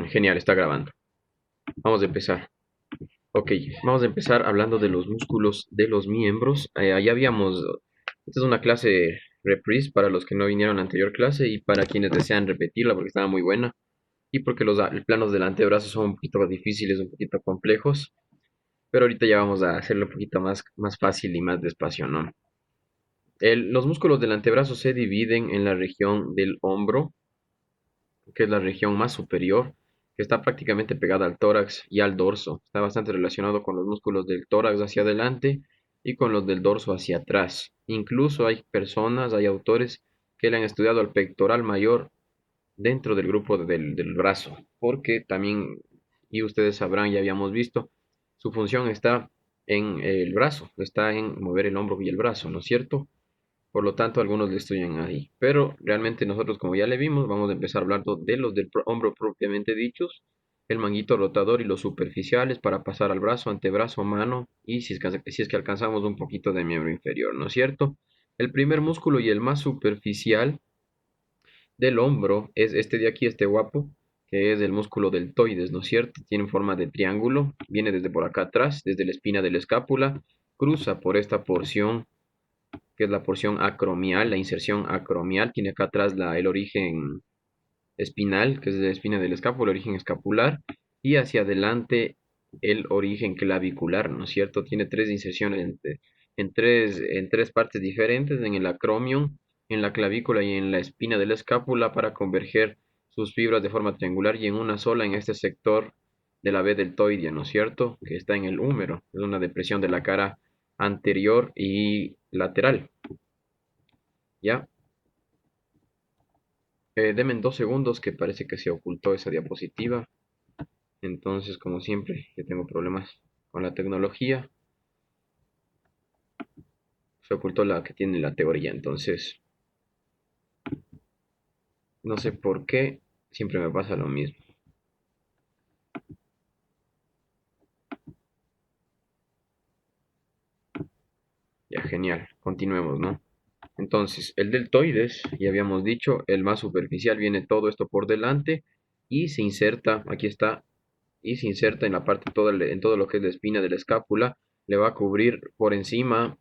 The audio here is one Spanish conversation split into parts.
Genial, está grabando. Vamos a empezar. Ok, vamos a empezar hablando de los músculos de los miembros. Ahí habíamos. Esta es una clase reprise para los que no vinieron a la anterior clase y para quienes desean repetirla porque estaba muy buena y porque los planos del antebrazo son un poquito difíciles, un poquito complejos. Pero ahorita ya vamos a hacerlo un poquito más fácil y más despacio, ¿no? Los músculos del antebrazo se dividen en la región del hombro, que es la región más superior, que está prácticamente pegada al tórax y al dorso. Está bastante relacionado con los músculos del tórax hacia adelante y con los del dorso hacia atrás. Incluso hay personas, hay autores que le han estudiado al pectoral mayor dentro del grupo del brazo, porque también, y ustedes sabrán, ya habíamos visto, su función está en el brazo, está en mover el hombro y el brazo, ¿no es cierto? Por lo tanto, algunos le estudian ahí. Pero realmente nosotros, como ya le vimos, vamos a empezar hablando de los del hombro propiamente dichos, el manguito rotador y los superficiales para pasar al brazo, antebrazo, mano y si es que alcanzamos un poquito de miembro inferior, ¿no es cierto? El primer músculo y el más superficial del hombro es este de aquí, este guapo, que es el músculo deltoides, ¿no es cierto? Tiene forma de triángulo, viene desde por acá atrás, desde la espina de la escápula, cruza por esta porción que es la porción acromial, la inserción acromial, tiene acá atrás el origen espinal, que es la espina del escápulo, el origen escapular, y hacia adelante el origen clavicular, ¿no es cierto? Tiene tres inserciones en tres partes diferentes, en el acromion, en la clavícula y en la espina de la escápula para converger sus fibras de forma triangular y en una sola en este sector de la B deltoidea, ¿no es cierto? Que está en el húmero, es una depresión de la cara anterior y lateral. ¿Ya? Denme 2 segundos que parece que se ocultó esa diapositiva. Entonces, como siempre, yo tengo problemas con la tecnología. Se ocultó la que tiene la teoría. Entonces, no sé por qué. Siempre me pasa lo mismo. Ya, genial. Continuemos, ¿no? Entonces, el deltoides, ya habíamos dicho, el más superficial, viene todo esto por delante y se inserta, aquí está, y se inserta en la parte, en todo lo que es la espina de la escápula. Le va a cubrir por encima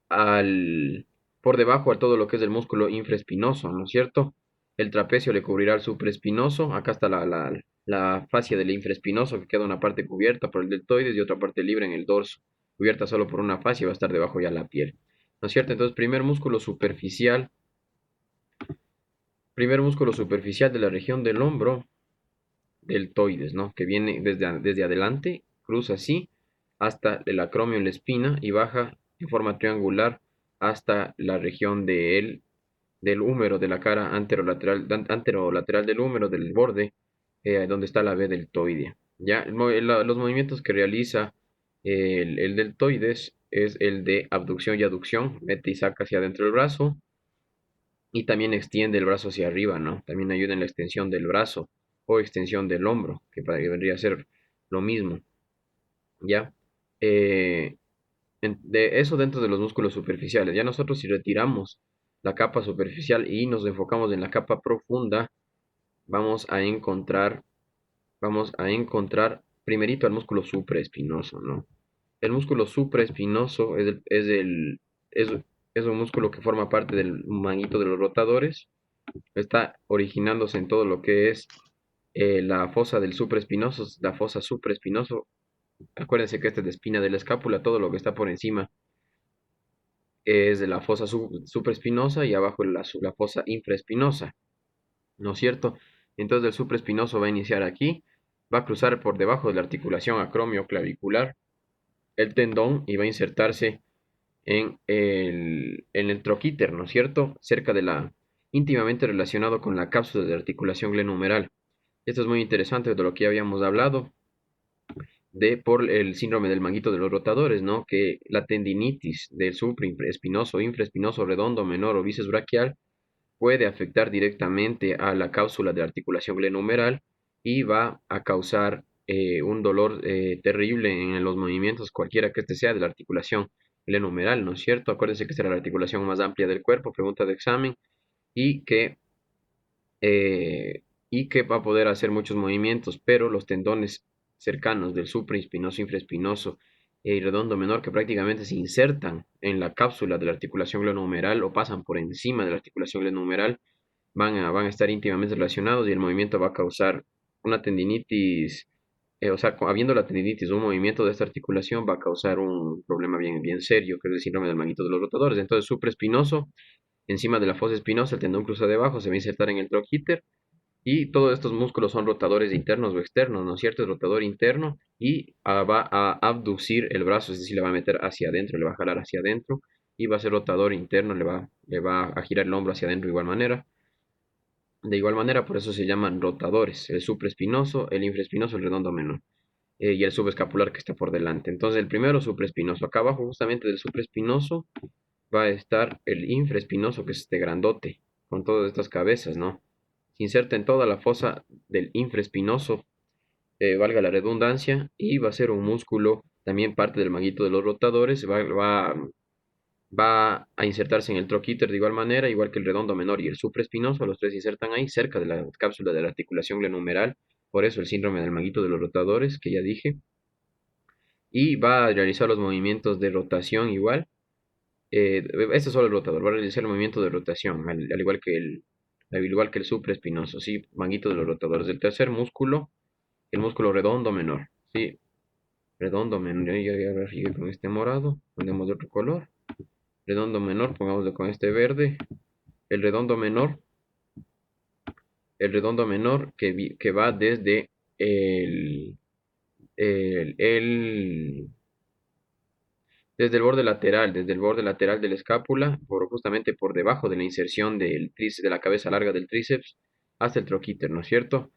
al, por debajo a todo lo que es el músculo infraespinoso, ¿no es cierto? El trapecio le cubrirá al supraespinoso, acá está la fascia del infraespinoso, que queda una parte cubierta por el deltoides y otra parte libre en el dorso, cubierta solo por una fascia y va a estar debajo ya la piel, ¿no es cierto? Entonces, primer músculo superficial de la región del hombro, deltoides, ¿no? Que viene desde adelante, cruza así hasta el acromio en la espina y baja en forma triangular hasta la región del húmero de la cara anterolateral del húmero del borde, donde está la B deltoidea. Ya, los movimientos que realiza el deltoides es el de abducción y aducción, mete y saca hacia adentro del brazo y también extiende el brazo hacia arriba, ¿no? También ayuda en la extensión del brazo o extensión del hombro, que vendría a ser lo mismo, ¿ya? Eh, de eso dentro de los músculos superficiales. Ya nosotros si retiramos la capa superficial y nos enfocamos en la capa profunda, vamos a encontrar, vamos a encontrar primerito al músculo supraespinoso, ¿no? El músculo supraespinoso es, es un músculo que forma parte del manguito de los rotadores. Está originándose en todo lo que es la fosa del supraespinoso, la fosa supraespinoso. Acuérdense que este es de espina de la escápula, todo lo que está por encima es de la fosa supraespinosa y abajo la fosa infraespinosa, ¿no es cierto? Entonces el supraespinoso va a iniciar aquí, va a cruzar por debajo de la articulación acromio-clavicular el tendón y va a insertarse en el troquíter, ¿no es cierto? Íntimamente relacionado con la cápsula de articulación glenohumeral. Esto es muy interesante de lo que ya habíamos hablado por el síndrome del manguito de los rotadores, ¿no? Que la tendinitis del supraespinoso, infraespinoso redondo, menor o bíceps braquial puede afectar directamente a la cápsula de articulación glenohumeral y va a causar un dolor terrible en los movimientos, cualquiera que este sea, de la articulación glenohumeral, ¿no es cierto? Acuérdense que será la articulación más amplia del cuerpo, pregunta de examen, y que eh, y que va a poder hacer muchos movimientos, pero los tendones cercanos del supraespinoso, infraespinoso y redondo menor que prácticamente se insertan en la cápsula de la articulación glenohumeral o pasan por encima de la articulación glenohumeral, van a estar íntimamente relacionados y el movimiento va a causar una tendinitis, o sea, habiendo la tendinitis, un movimiento de esta articulación va a causar un problema bien serio, que es el síndrome del manguito de los rotadores. Entonces, supraespinoso, encima de la fosa espinosa, el tendón cruzado debajo se va a insertar en el troquíter y todos estos músculos son rotadores internos o externos, ¿no es cierto? El rotador interno y va a abducir el brazo, es decir, le va a meter hacia adentro, le va a jalar hacia adentro y va a ser rotador interno, le va a girar el hombro hacia adentro de igual manera. De igual manera, por eso se llaman rotadores, el supraespinoso, el infraespinoso, el redondo menor, y el subescapular que está por delante. Entonces, el primero supraespinoso, acá abajo justamente del supraespinoso va a estar el infraespinoso, que es este grandote, con todas estas cabezas, ¿no? Se inserta en toda la fosa del infraespinoso, valga la redundancia, y va a ser un músculo, también parte del manguito de los rotadores, va a insertarse en el troquíter de igual manera, igual que el redondo menor y el supraespinoso, los tres se insertan ahí, cerca de la cápsula de la articulación glenohumeral, por eso el síndrome del manguito de los rotadores, que ya dije, y va a realizar los movimientos de rotación igual. Este es solo el rotador, va a realizar el movimiento de rotación, al igual que el supraespinoso, ¿sí? Manguito de los rotadores. El tercer músculo, el músculo redondo menor, ¿sí? Redondo menor, ya sigue con este morado, ponemos de otro color. Redondo menor, pongámoslo con este verde. El redondo menor, que va desde el, el desde el borde lateral de la escápula, justamente por debajo de la inserción del tríceps, de la cabeza larga del tríceps, hasta el troquíter, ¿no es cierto?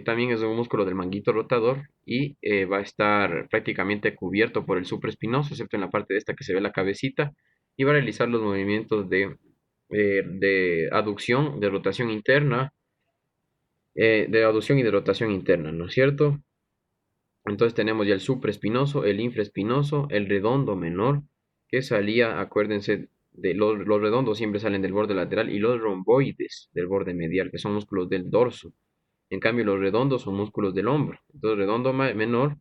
También es un músculo del manguito rotador y va a estar prácticamente cubierto por el supraespinoso, excepto en la parte de esta que se ve la cabecita, y va a realizar los movimientos de aducción, de rotación interna, de aducción y de rotación interna, ¿no es cierto? Entonces tenemos ya el supraespinoso, el infraespinoso, el redondo menor, que salía, acuérdense, de los redondos siempre salen del borde lateral y los romboides del borde medial, que son músculos del dorso. En cambio, los redondos son músculos del hombro. Entonces, redondo menor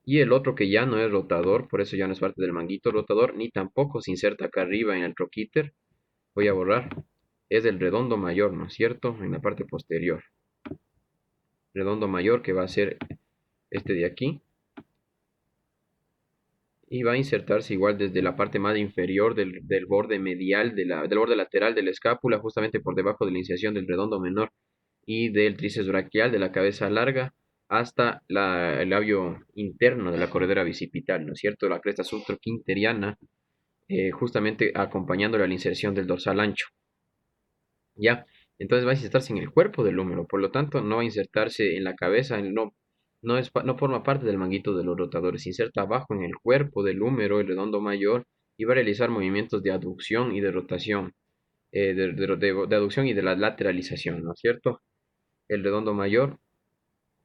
y el otro que ya no es rotador, por eso ya no es parte del manguito rotador, ni tampoco se inserta acá arriba en el troquíter. Voy a borrar. Es el redondo mayor, ¿no es cierto? En la parte posterior. Redondo mayor que va a ser este de aquí y va a insertarse igual desde la parte más inferior del borde medial, del borde lateral de la escápula, justamente por debajo de la inserción del redondo menor y del tríceps braquial de la cabeza larga hasta el labio interno de la corredera bicipital, ¿no es cierto? La cresta subtroquinteriana, justamente acompañándole a la inserción del dorsal ancho, ¿ya? Entonces va a insertarse en el cuerpo del húmero, por lo tanto no va a insertarse en la cabeza, no forma parte del manguito de los rotadores, se inserta abajo en el cuerpo del húmero, el redondo mayor, y va a realizar movimientos de aducción y de rotación, de aducción y de la lateralización, ¿no es cierto? El redondo mayor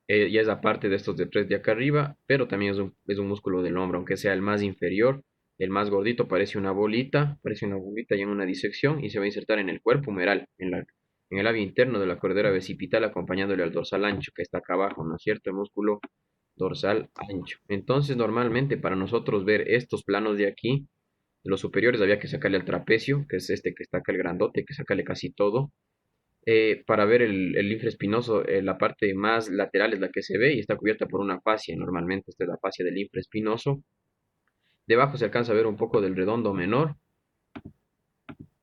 ya es aparte de estos de tres de acá arriba, pero también es un músculo del hombro, aunque sea el más inferior, el más gordito parece una bolita y en una disección y se va a insertar en el cuerpo humeral, en el labio interno de la corredera bicipital acompañándole al dorsal ancho que está acá abajo, ¿no es cierto? El músculo dorsal ancho. Entonces, normalmente para nosotros ver estos planos de aquí, de los superiores había que sacarle al trapecio, que es este que está acá el grandote, que sacarle casi todo para ver el linfe espinoso, la parte más lateral es la que se ve y está cubierta por una fascia. Normalmente esta es la fascia del linfe espinoso. Debajo se alcanza a ver un poco del redondo menor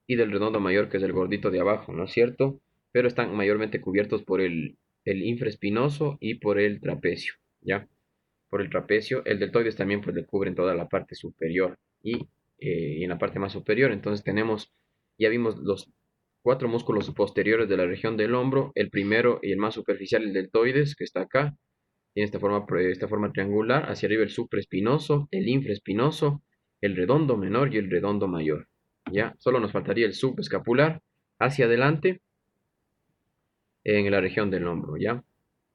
y del redondo mayor, que es el gordito de abajo, ¿no es cierto? Pero están mayormente cubiertos por el infraespinoso y por el trapecio, ¿ya? Por el trapecio. El deltoides también pues le cubren toda la parte superior y en la parte más superior. Entonces ya vimos los cuatro músculos posteriores de la región del hombro. El primero y el más superficial, el deltoides, que está acá. Tiene esta forma triangular. Hacia arriba el supraespinoso, el infraespinoso, el redondo menor y el redondo mayor. ¿Ya? Solo nos faltaría el subescapular hacia adelante en la región del hombro, ¿ya?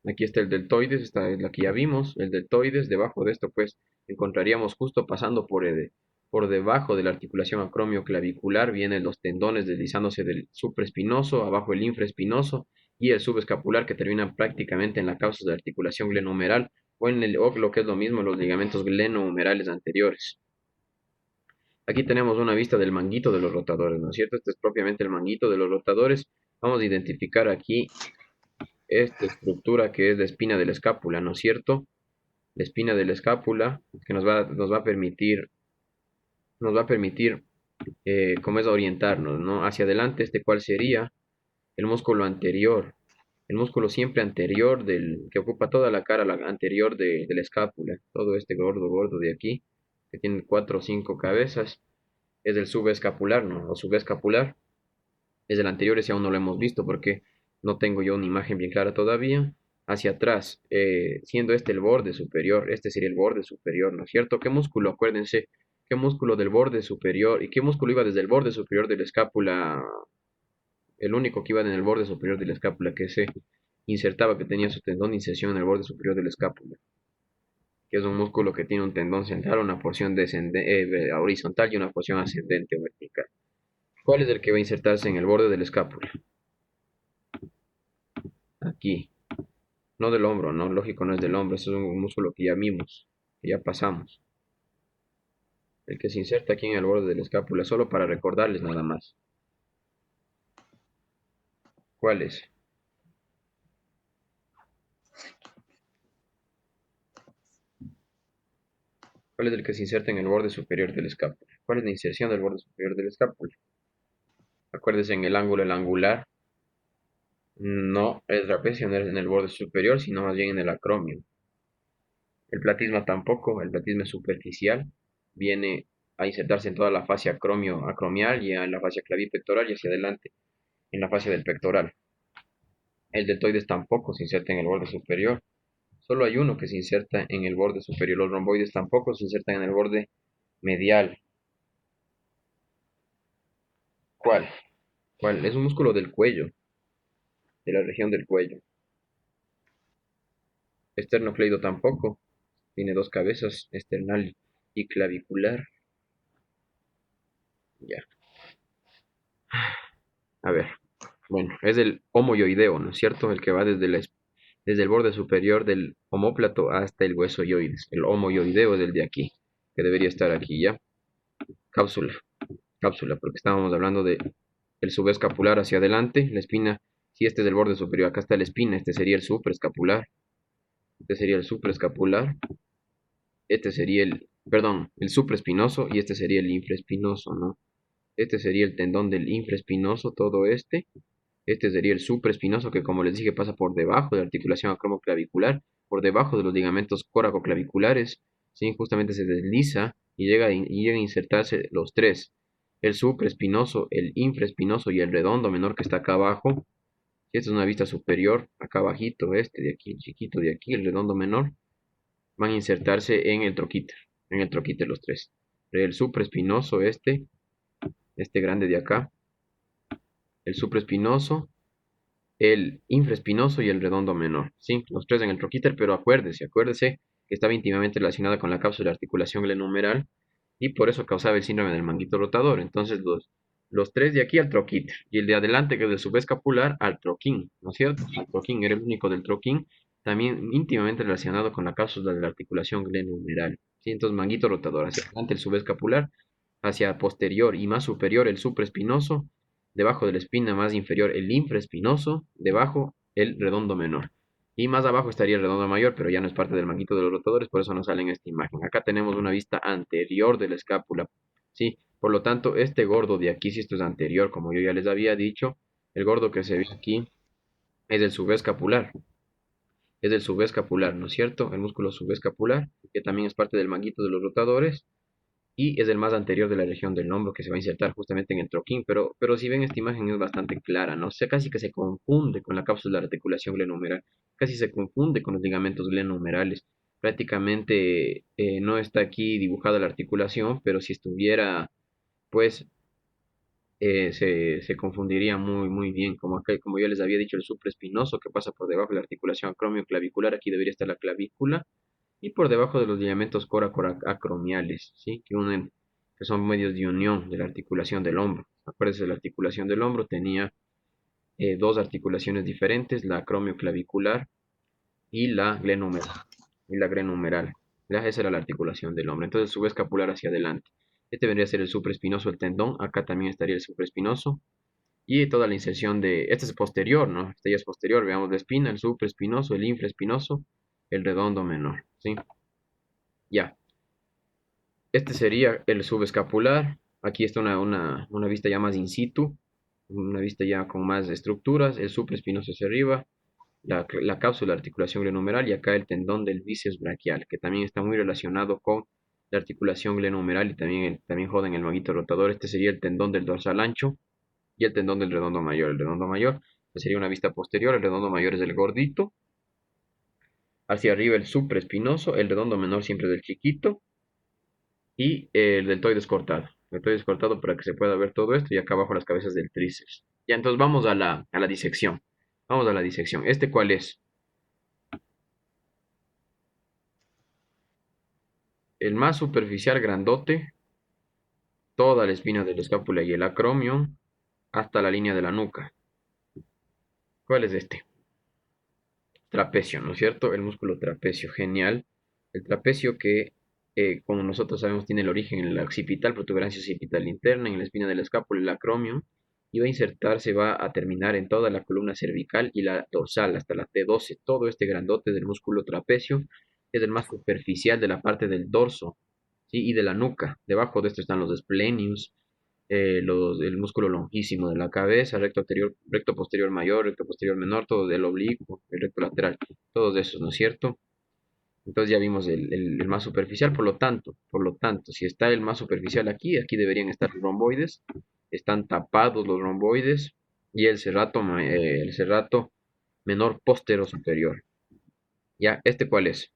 Aquí está el deltoides, esta es la que ya vimos, el deltoides. Debajo de esto, pues, encontraríamos justo pasando por debajo de la articulación acromioclavicular, vienen los tendones deslizándose del supraespinoso, abajo el infraespinoso, y el subescapular que termina prácticamente en la causa de articulación glenohumeral o lo que es lo mismo, los ligamentos glenohumerales anteriores. Aquí tenemos una vista del manguito de los rotadores, ¿no es cierto? Este es propiamente el manguito de los rotadores. Vamos a identificar aquí esta estructura que es la espina de la escápula, ¿no es cierto? La espina de la escápula que nos va a permitir, ¿cómo es orientarnos, ¿no? Hacia adelante, ¿cuál sería? El músculo anterior, el músculo siempre anterior que ocupa toda la cara, la anterior de la escápula, todo este gordo de aquí, que tiene 4 o 5 cabezas, es el subescapular, ¿no? O subescapular, es el anterior, ese aún no lo hemos visto porque no tengo yo una imagen bien clara todavía. Hacia atrás, siendo este el borde superior, este sería el borde superior, ¿no es cierto? ¿Qué músculo? Acuérdense, ¿qué músculo del borde superior y qué músculo iba desde el borde superior de la escápula? El único que iba en el borde superior de la escápula, que se insertaba, que tenía su tendón de inserción en el borde superior de la escápula, que es un músculo que tiene un tendón central, una porción horizontal y una porción ascendente o vertical. ¿Cuál es el que va a insertarse en el borde de la escápula? Aquí, no del hombro, no, lógico, no es del hombro, eso es un músculo que ya vimos, que ya pasamos. El que se inserta aquí en el borde de la escápula, solo para recordarles nada más. ¿Cuál es? ¿Cuál es el que se inserta en el borde superior de la escápula? ¿Cuál es la inserción del borde superior de la escápula? Acuérdense en el ángulo, el angular. No, el trapecio no es en el borde superior, sino más bien en el acromio. El platisma tampoco, el platisma es superficial, viene a insertarse en toda la fascia acromial y en la fascia clavipectoral y hacia adelante, en la fascia del pectoral. El deltoides tampoco se inserta en el borde superior, solo hay uno que se inserta en el borde superior. Los romboides tampoco se insertan en el borde medial. ¿Cuál? ¿Cuál? Es un músculo del cuello, de la región del cuello. Esternocleido tampoco, tiene 2 cabezas, esternal y clavicular. Ya. A ver, bueno, es el homoyoideo, ¿no es cierto? El que va desde el borde superior del omóplato hasta el hueso yoides. El homoyoideo es el de aquí, que debería estar aquí, ¿ya? Cápsula, cápsula, porque estábamos hablando de el subescapular hacia adelante, la espina, si este es el borde superior, acá está la espina, este sería el supraescapular, este sería el supraescapular, este sería el supraespinoso y este sería el infraespinoso, ¿no? Este sería el tendón del infraespinoso, todo este. Este sería el supraespinoso que, como les dije, pasa por debajo de la articulación acromoclavicular, por debajo de los ligamentos coracoclaviculares, ¿sí? Justamente se desliza y llega a insertarse los tres, el supraespinoso, el infraespinoso y el redondo menor que está acá abajo. Si esta es una vista superior, acá abajito, este de aquí, el chiquito de aquí, el redondo menor, van a insertarse en el troquíter los tres. El supraespinoso, este grande de acá, el supraespinoso, el infraespinoso y el redondo menor, ¿sí? Los tres en el troquíter, pero acuérdese que estaba íntimamente relacionada con la cápsula de articulación glenohumeral y por eso causaba el síndrome del manguito rotador. Entonces los tres de aquí al troquíter y el de adelante que es del subescapular al troquín, ¿no es cierto? El troquín era el único del troquín, también íntimamente relacionado con la cápsula de la articulación glenohumeral, ¿sí? Entonces manguito rotador hacia adelante el subescapular, hacia posterior y más superior el supraespinoso, debajo de la espina más inferior el infraespinoso, debajo el redondo menor. Y más abajo estaría el redondo mayor, pero ya no es parte del manguito de los rotadores, por eso no sale en esta imagen. Acá tenemos una vista anterior de la escápula, ¿sí? Por lo tanto, este gordo de aquí, si esto es anterior, como yo ya les había dicho, el gordo que se ve aquí es el subescapular. Es el subescapular, ¿no es cierto? El músculo subescapular, que también es parte del manguito de los rotadores y es el más anterior de la región del hombro que se va a insertar justamente en el troquín, pero si ven esta imagen es bastante clara, ¿no? O sea, casi que se confunde con la cápsula de articulación glenohumeral, casi se confunde con los ligamentos glenohumerales. Prácticamente no está aquí dibujada la articulación, pero si estuviera, pues se confundiría muy bien, como ya les había dicho, el supraespinoso que pasa por debajo de la articulación acromioclavicular, aquí debería estar la clavícula, y por debajo de los ligamentos coracoacromiales, ¿sí? Que son medios de unión de la articulación del hombro. Acuérdense, la articulación del hombro tenía dos articulaciones diferentes, la acromioclavicular y la glenohumeral. Y la glenohumeral. Esa era la articulación del hombro. Entonces sube escapular hacia adelante. Este vendría a ser el supraespinoso, el tendón. Acá también estaría el supraespinoso. Y toda la inserción de... Este es posterior, ¿no? Este ya es posterior. Veamos la espina, el supraespinoso, el infraespinoso, el redondo menor. ¿Sí? Ya. Este sería el subescapular. Aquí está una vista ya más in situ. Una vista ya con más estructuras. El supraespinoso hacia arriba. La cápsula de articulación glenohumeral y acá el tendón del bíceps braquial, que también está muy relacionado con la articulación glenohumeral y también joden el manguito rotador. Este sería el tendón del dorsal ancho y el tendón del redondo mayor. El redondo mayor pues sería una vista posterior, el redondo mayor es el gordito, hacia arriba el supraespinoso, el redondo menor siempre del chiquito y el deltoides cortado. El deltoides cortado para que se pueda ver todo esto y acá abajo las cabezas del tríceps. Ya, entonces vamos a la disección. Vamos a la disección. ¿Este cuál es? El más superficial grandote, toda la espina de la escápula y el acromion hasta la línea de la nuca. ¿Cuál es este? Trapecio, ¿no es cierto? El músculo trapecio, genial. El trapecio que, como nosotros sabemos, tiene el origen en la occipital, protuberancia occipital interna, en la espina de la escápula, el acromion, y va a insertarse, va a terminar en toda la columna cervical y la dorsal, hasta la T12. Todo este grandote del músculo trapecio es el más superficial de la parte del dorso, ¿sí? Y de la nuca. Debajo de esto están los splenius, el músculo longísimo de la cabeza, recto posterior mayor, recto posterior menor, todo del oblicuo, el recto lateral, todos esos, ¿no es cierto? Entonces ya vimos el más superficial, por lo tanto, si está el más superficial aquí, aquí deberían estar los romboides, están tapados los romboides y el cerrato menor postero superior. ¿Ya? ¿Este cuál es?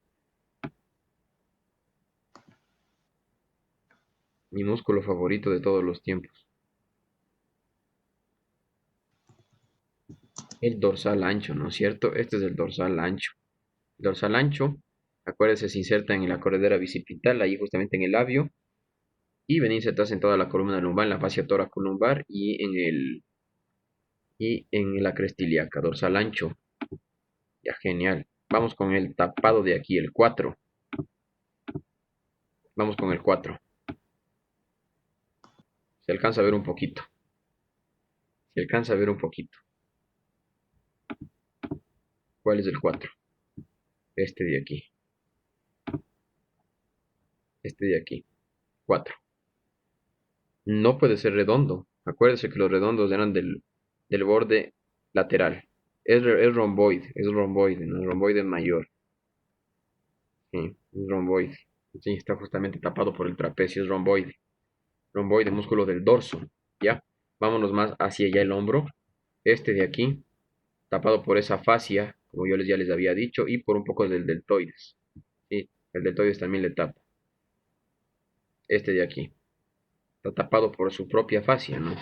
Mi músculo favorito de todos los tiempos. El dorsal ancho, ¿no es cierto? Este es el dorsal ancho. El dorsal ancho, acuérdense, se inserta en la corredera bicipital, ahí justamente en el labio, y ven a insertarse en toda la columna lumbar, en la fascia toracolumbar y en la cresta ilíaca, dorsal ancho. Ya, genial. Vamos con el tapado de aquí, el 4. Vamos con el 4. Se alcanza a ver un poquito. Se alcanza a ver un poquito. ¿Cuál es el 4? Este de aquí. Este de aquí. 4. No puede ser redondo. Acuérdense que los redondos eran del borde lateral. Es romboide, no es romboide mayor. Sí, es romboide. Sí, está justamente tapado por el trapecio, es romboide. Romboide, músculo del dorso. ¿Ya? Vámonos más hacia allá el hombro. Este de aquí, tapado por esa fascia, como ya les había dicho, y por un poco del deltoides. Sí, el deltoides también le tapa. Este de aquí, está tapado por su propia fascia, ¿no?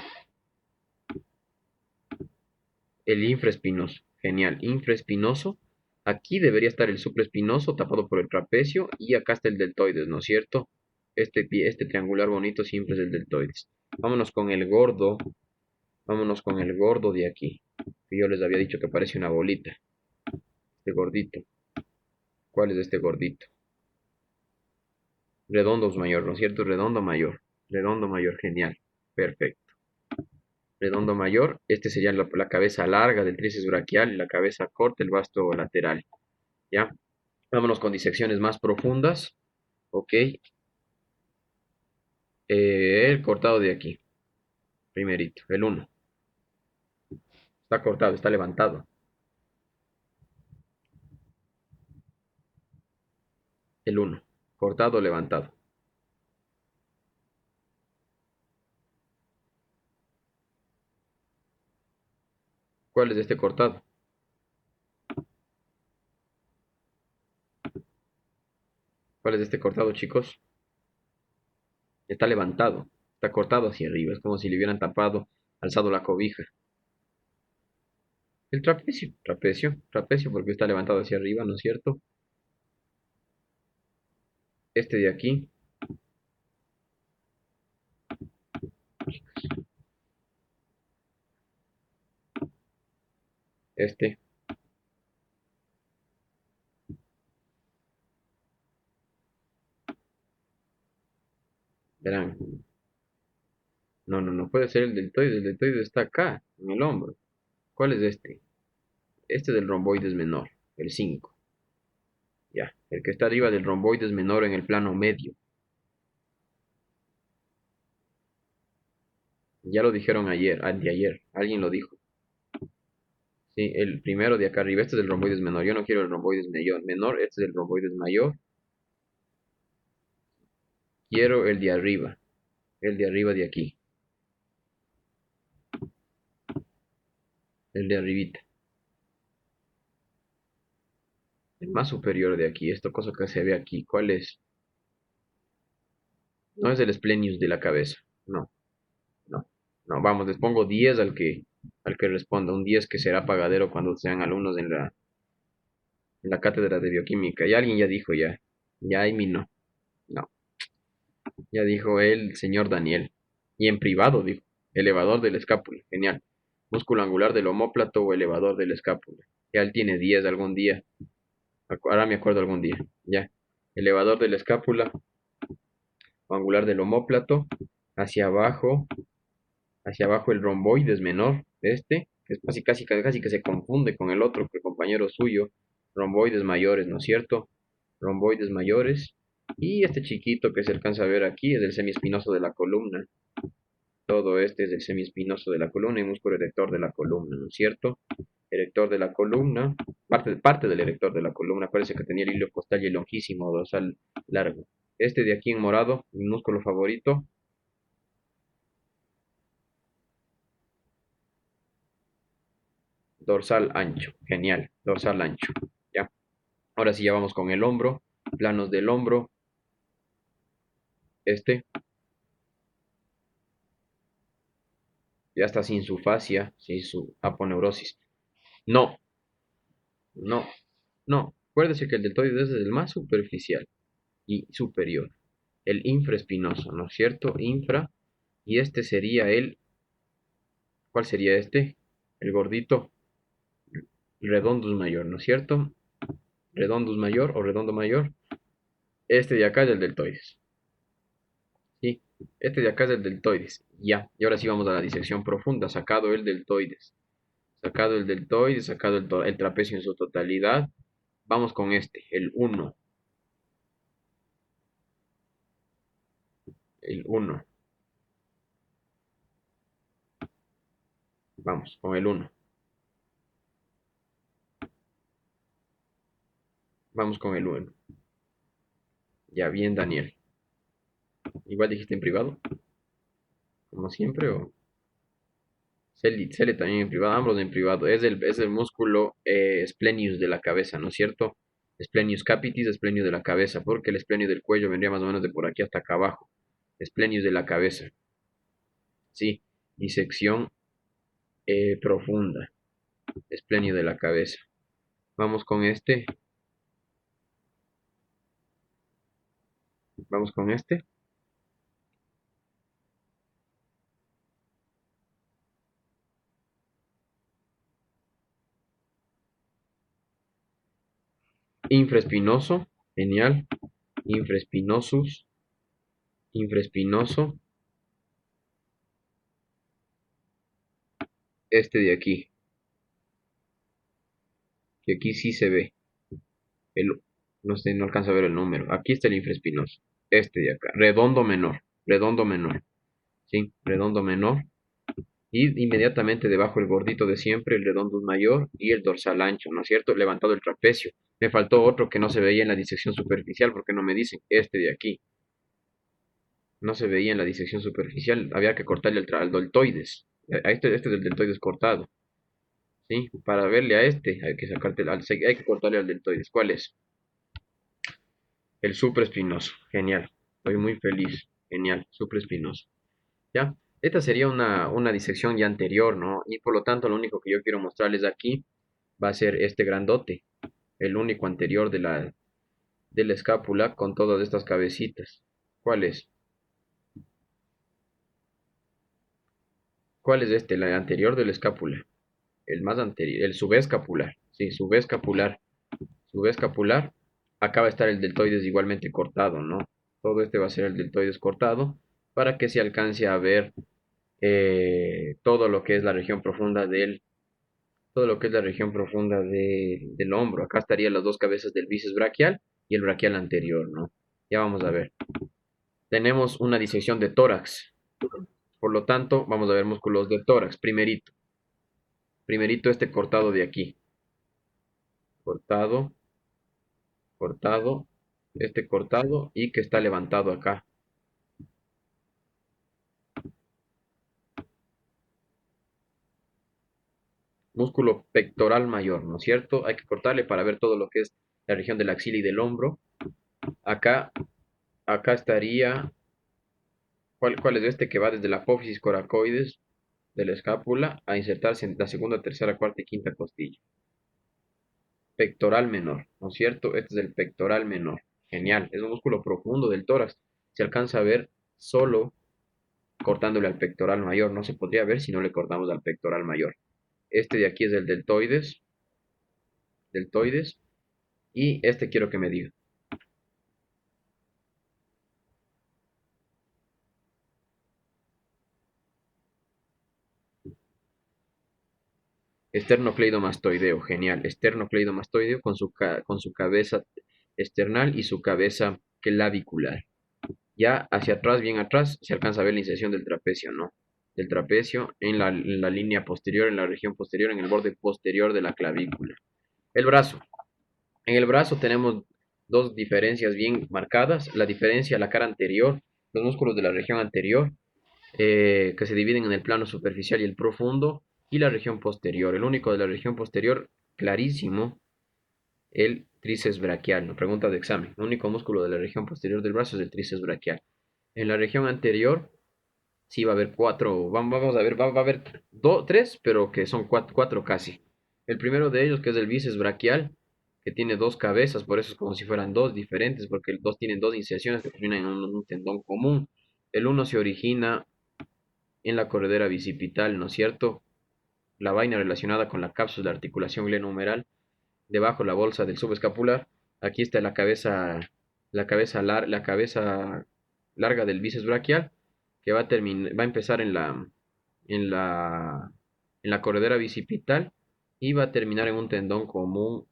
El infraespinoso, genial, infraespinoso. Aquí debería estar el supraespinoso tapado por el trapecio y acá está el deltoides, ¿no es cierto? Este triangular bonito siempre es el deltoides. Vámonos con el gordo, vámonos con el gordo de aquí, que yo les había dicho que parece una bolita, este gordito. ¿Cuál es este gordito? Redondo mayor, ¿no es cierto? Redondo mayor, genial, perfecto. Redondo mayor, este sería la cabeza larga del tríceps braquial y la cabeza corta, el vasto lateral, ¿ya? Vámonos con disecciones más profundas. Ok. El cortado de aquí. Primerito. El uno. Está cortado, está levantado. El uno. Cortado, levantado. ¿Cuál es este cortado? ¿Cuál es este cortado, chicos? Está levantado. Está cortado hacia arriba. Es como si le hubieran tapado, alzado la cobija. El trapecio. Trapecio. Trapecio porque está levantado hacia arriba, ¿no es cierto? Este de aquí. Este. Verán. No puede ser el deltoides está acá, en el hombro. ¿Cuál es este? Este del romboides menor, el 5. Ya, el que está arriba del romboides menor en el plano medio. Ya lo dijeron ayer, anteayer, alguien lo dijo. Sí, el primero de acá arriba, este es el romboides menor. Yo no quiero el romboides menor, este es el romboides mayor. Quiero el de arriba de aquí, el de arribita, el más superior de aquí, esta cosa que se ve aquí. ¿Cuál es? No es el splenius de la cabeza, no, no, no. Vamos, les pongo 10 al que responda, un 10 que será pagadero cuando sean alumnos en la cátedra de bioquímica. Y alguien ya dijo ya Amy no, no, ya dijo el señor Daniel. Y en privado dijo, elevador de la escápula, genial. Músculo angular del omóplato o elevador de la escápula. Ya él tiene 10 algún día. Ahora me acuerdo algún día. Ya. Elevador de la escápula o angular del omóplato. Hacia abajo. Hacia abajo el romboides menor. Este. Que es casi que se confunde con el otro, que el compañero suyo. Romboides mayores, ¿no es cierto? Romboides mayores. Y este chiquito que se alcanza a ver aquí es el semiespinoso de la columna. Todo este es el semiespinoso de la columna y músculo erector de la columna, ¿no es cierto? Erector de la columna, parte del erector de la columna, parece que tenía el hilo costal y el longísimo dorsal largo. Este de aquí en morado, mi músculo favorito, dorsal ancho, genial, dorsal ancho, ya. Ahora sí ya vamos con el hombro, planos del hombro, este, ya está sin su fascia, sin su aponeurosis. No, no, no, acuérdese que el deltoides es el más superficial y superior. El infraespinoso, ¿no es cierto? Infra, y este sería ¿cuál sería este? El gordito, redondus mayor, ¿no es cierto? Redondus mayor o redondo mayor. Este de acá es el deltoides, ¿sí? Este de acá es el deltoides, ya. Y ahora sí vamos a la disección profunda, sacado el deltoides. Sacado el deltoides, sacado el trapecio en su totalidad. Vamos con este, el 1. El 1. Vamos, con el 1. Vamos con el 1. Ya, bien, Daniel. Igual dijiste en privado, como siempre, o Cele también en privado, ambos en privado. Es el músculo splenius de la cabeza, ¿no es cierto? Splenius capitis, splenius de la cabeza, porque el esplenio del cuello vendría más o menos de por aquí hasta acá abajo. Splenius de la cabeza, sí. Disección profunda, esplenio de la cabeza. Vamos con este, vamos con este. Infraespinoso, genial. Infraespinosus, infraespinoso. Este de aquí, que aquí sí se ve. El, no sé, no alcanza a ver el número. Aquí está el infraespinoso. Este de acá. Redondo menor. Redondo menor. ¿Sí? Redondo menor. Y inmediatamente debajo el gordito de siempre, el redondo mayor y el dorsal ancho, ¿no es cierto? Levantado el trapecio. Me faltó otro que no se veía en la disección superficial, porque no me dicen. Este de aquí. No se veía en la disección superficial. Había que cortarle al deltoides. A este es el deltoides cortado. ¿Sí? Para verle a este, hay que hay que cortarle al deltoides. ¿Cuál es? El supraespinoso. Genial. Estoy muy feliz. Genial. Supraespinoso. ¿Ya? Esta sería una disección ya anterior, ¿no? Y por lo tanto, lo único que yo quiero mostrarles aquí va a ser este grandote. El único anterior de la escápula con todas estas cabecitas. ¿Cuál es? ¿Cuál es este? La anterior de la escápula. el más anterior, el subescapular, sí, subescapular, subescapular, acá va a estar el deltoides igualmente cortado, ¿no? Todo este va a ser el deltoides cortado para que se alcance a ver todo lo que es la región profunda todo lo que es la región profunda del hombro. Acá estarían las dos cabezas del bíceps braquial y el braquial anterior, ¿no? Ya vamos a ver. Tenemos una disección de tórax. Por lo tanto, vamos a ver músculos de tórax. Primerito. Primerito este cortado de aquí. Cortado, cortado, este cortado y que está levantado acá. Músculo pectoral mayor, ¿no es cierto? Hay que cortarle para ver todo lo que es la región de la axila y del hombro. Acá, acá estaría, ¿cuál es este que va desde la apófisis coracoides de la escápula a insertarse en la segunda, tercera, cuarta y quinta costilla? Pectoral menor, ¿no es cierto? Este es el pectoral menor. Genial, es un músculo profundo del tórax. Se alcanza a ver solo cortándole al pectoral mayor. No se podría ver si no le cortamos al pectoral mayor. Este de aquí es el deltoides, deltoides, y este quiero que me diga. Esternocleidomastoideo, genial. Esternocleidomastoideo con su cabeza external y su cabeza clavicular. Ya hacia atrás, bien atrás, se alcanza a ver la inserción del trapecio, ¿no? Del trapecio en la línea posterior, en la región posterior, en el borde posterior de la clavícula. El brazo. En el brazo tenemos dos diferencias bien marcadas. La diferencia, la cara anterior, los músculos de la región anterior, que se dividen en el plano superficial y el profundo, y la región posterior. El único de la región posterior, clarísimo, el tríceps braquial. No pregunta de examen. El único músculo de la región posterior del brazo es el tríceps braquial. En la región anterior, sí va a haber cuatro, vamos a ver, va a haber tres, pero que son cuatro casi. El primero de ellos, que es el bíceps braquial, que tiene dos cabezas, por eso es como si fueran dos diferentes, porque dos tienen dos inserciones que terminan en un tendón común. El uno se origina en la corredera bicipital, ¿no es cierto? La vaina relacionada con la cápsula de articulación glenohumeral, debajo la bolsa del subescapular. Aquí está la cabeza larga del bíceps braquial, que va a empezar en la, en la corredera bicipital y va a terminar en un tendón común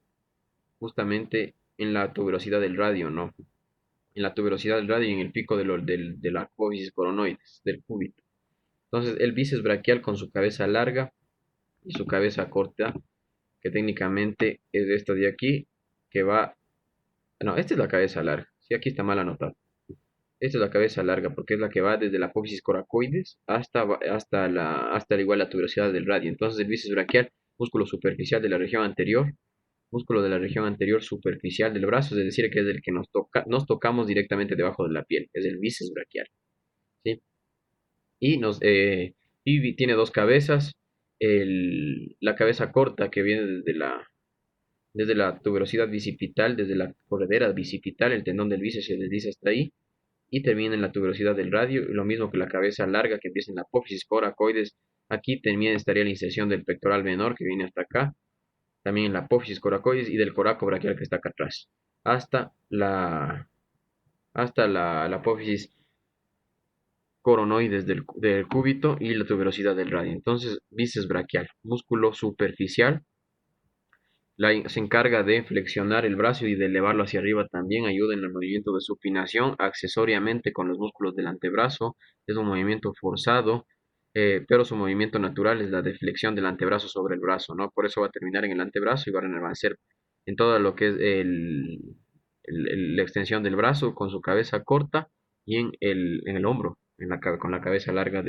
justamente en la tuberosidad del radio, ¿no? En la tuberosidad del radio y en el pico de la apófisis coronoides, del cúbito. Entonces, el bíceps braquial con su cabeza larga y su cabeza corta, que técnicamente es esta de aquí, que va... No, esta es la cabeza larga. Sí, aquí está mal anotado. Esta es la cabeza larga porque es la que va desde la apófisis coracoides hasta al igual la tuberosidad del radio. Entonces, el bíceps braquial, músculo superficial de la región anterior, músculo de la región anterior superficial del brazo, es decir, que es el que nos tocamos directamente debajo de la piel, es el bíceps braquial, ¿sí? Y, tiene dos cabezas, la cabeza corta que viene desde la tuberosidad bicipital, desde la corredera bicipital, el tendón del bíceps se desliza hasta ahí, y termina en la tuberosidad del radio, lo mismo que la cabeza larga que empieza en la apófisis coracoides, aquí también estaría la inserción del pectoral menor que viene hasta acá, también en la apófisis coracoides y del coraco braquial que está acá atrás, hasta la apófisis coronoides del cúbito y la tuberosidad del radio. Entonces, bíceps braquial, músculo superficial, se encarga de flexionar el brazo y de elevarlo hacia arriba también, ayuda en el movimiento de supinación, accesoriamente con los músculos del antebrazo, es un movimiento forzado, pero su movimiento natural es la de flexión del antebrazo sobre el brazo, ¿no? Por eso va a terminar en el antebrazo y va a avanzar en todo lo que es la extensión del brazo con su cabeza corta y en el hombro, con la cabeza larga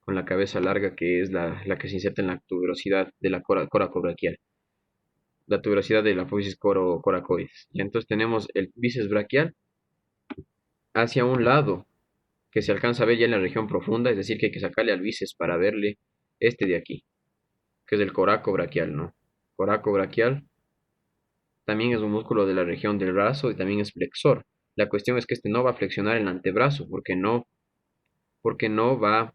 con la cabeza larga que es la que se inserta en la tuberosidad de la coracobraquial, la tuberosidad de la apófisis coracoides. Y entonces tenemos el bíceps braquial hacia un lado, que se alcanza a ver ya en la región profunda, es decir, que hay que sacarle al bíceps para verle este de aquí, que es el coraco braquial, ¿no? Coraco braquial también es un músculo de la región del brazo y también es flexor. La cuestión es que este no va a flexionar el antebrazo, porque no va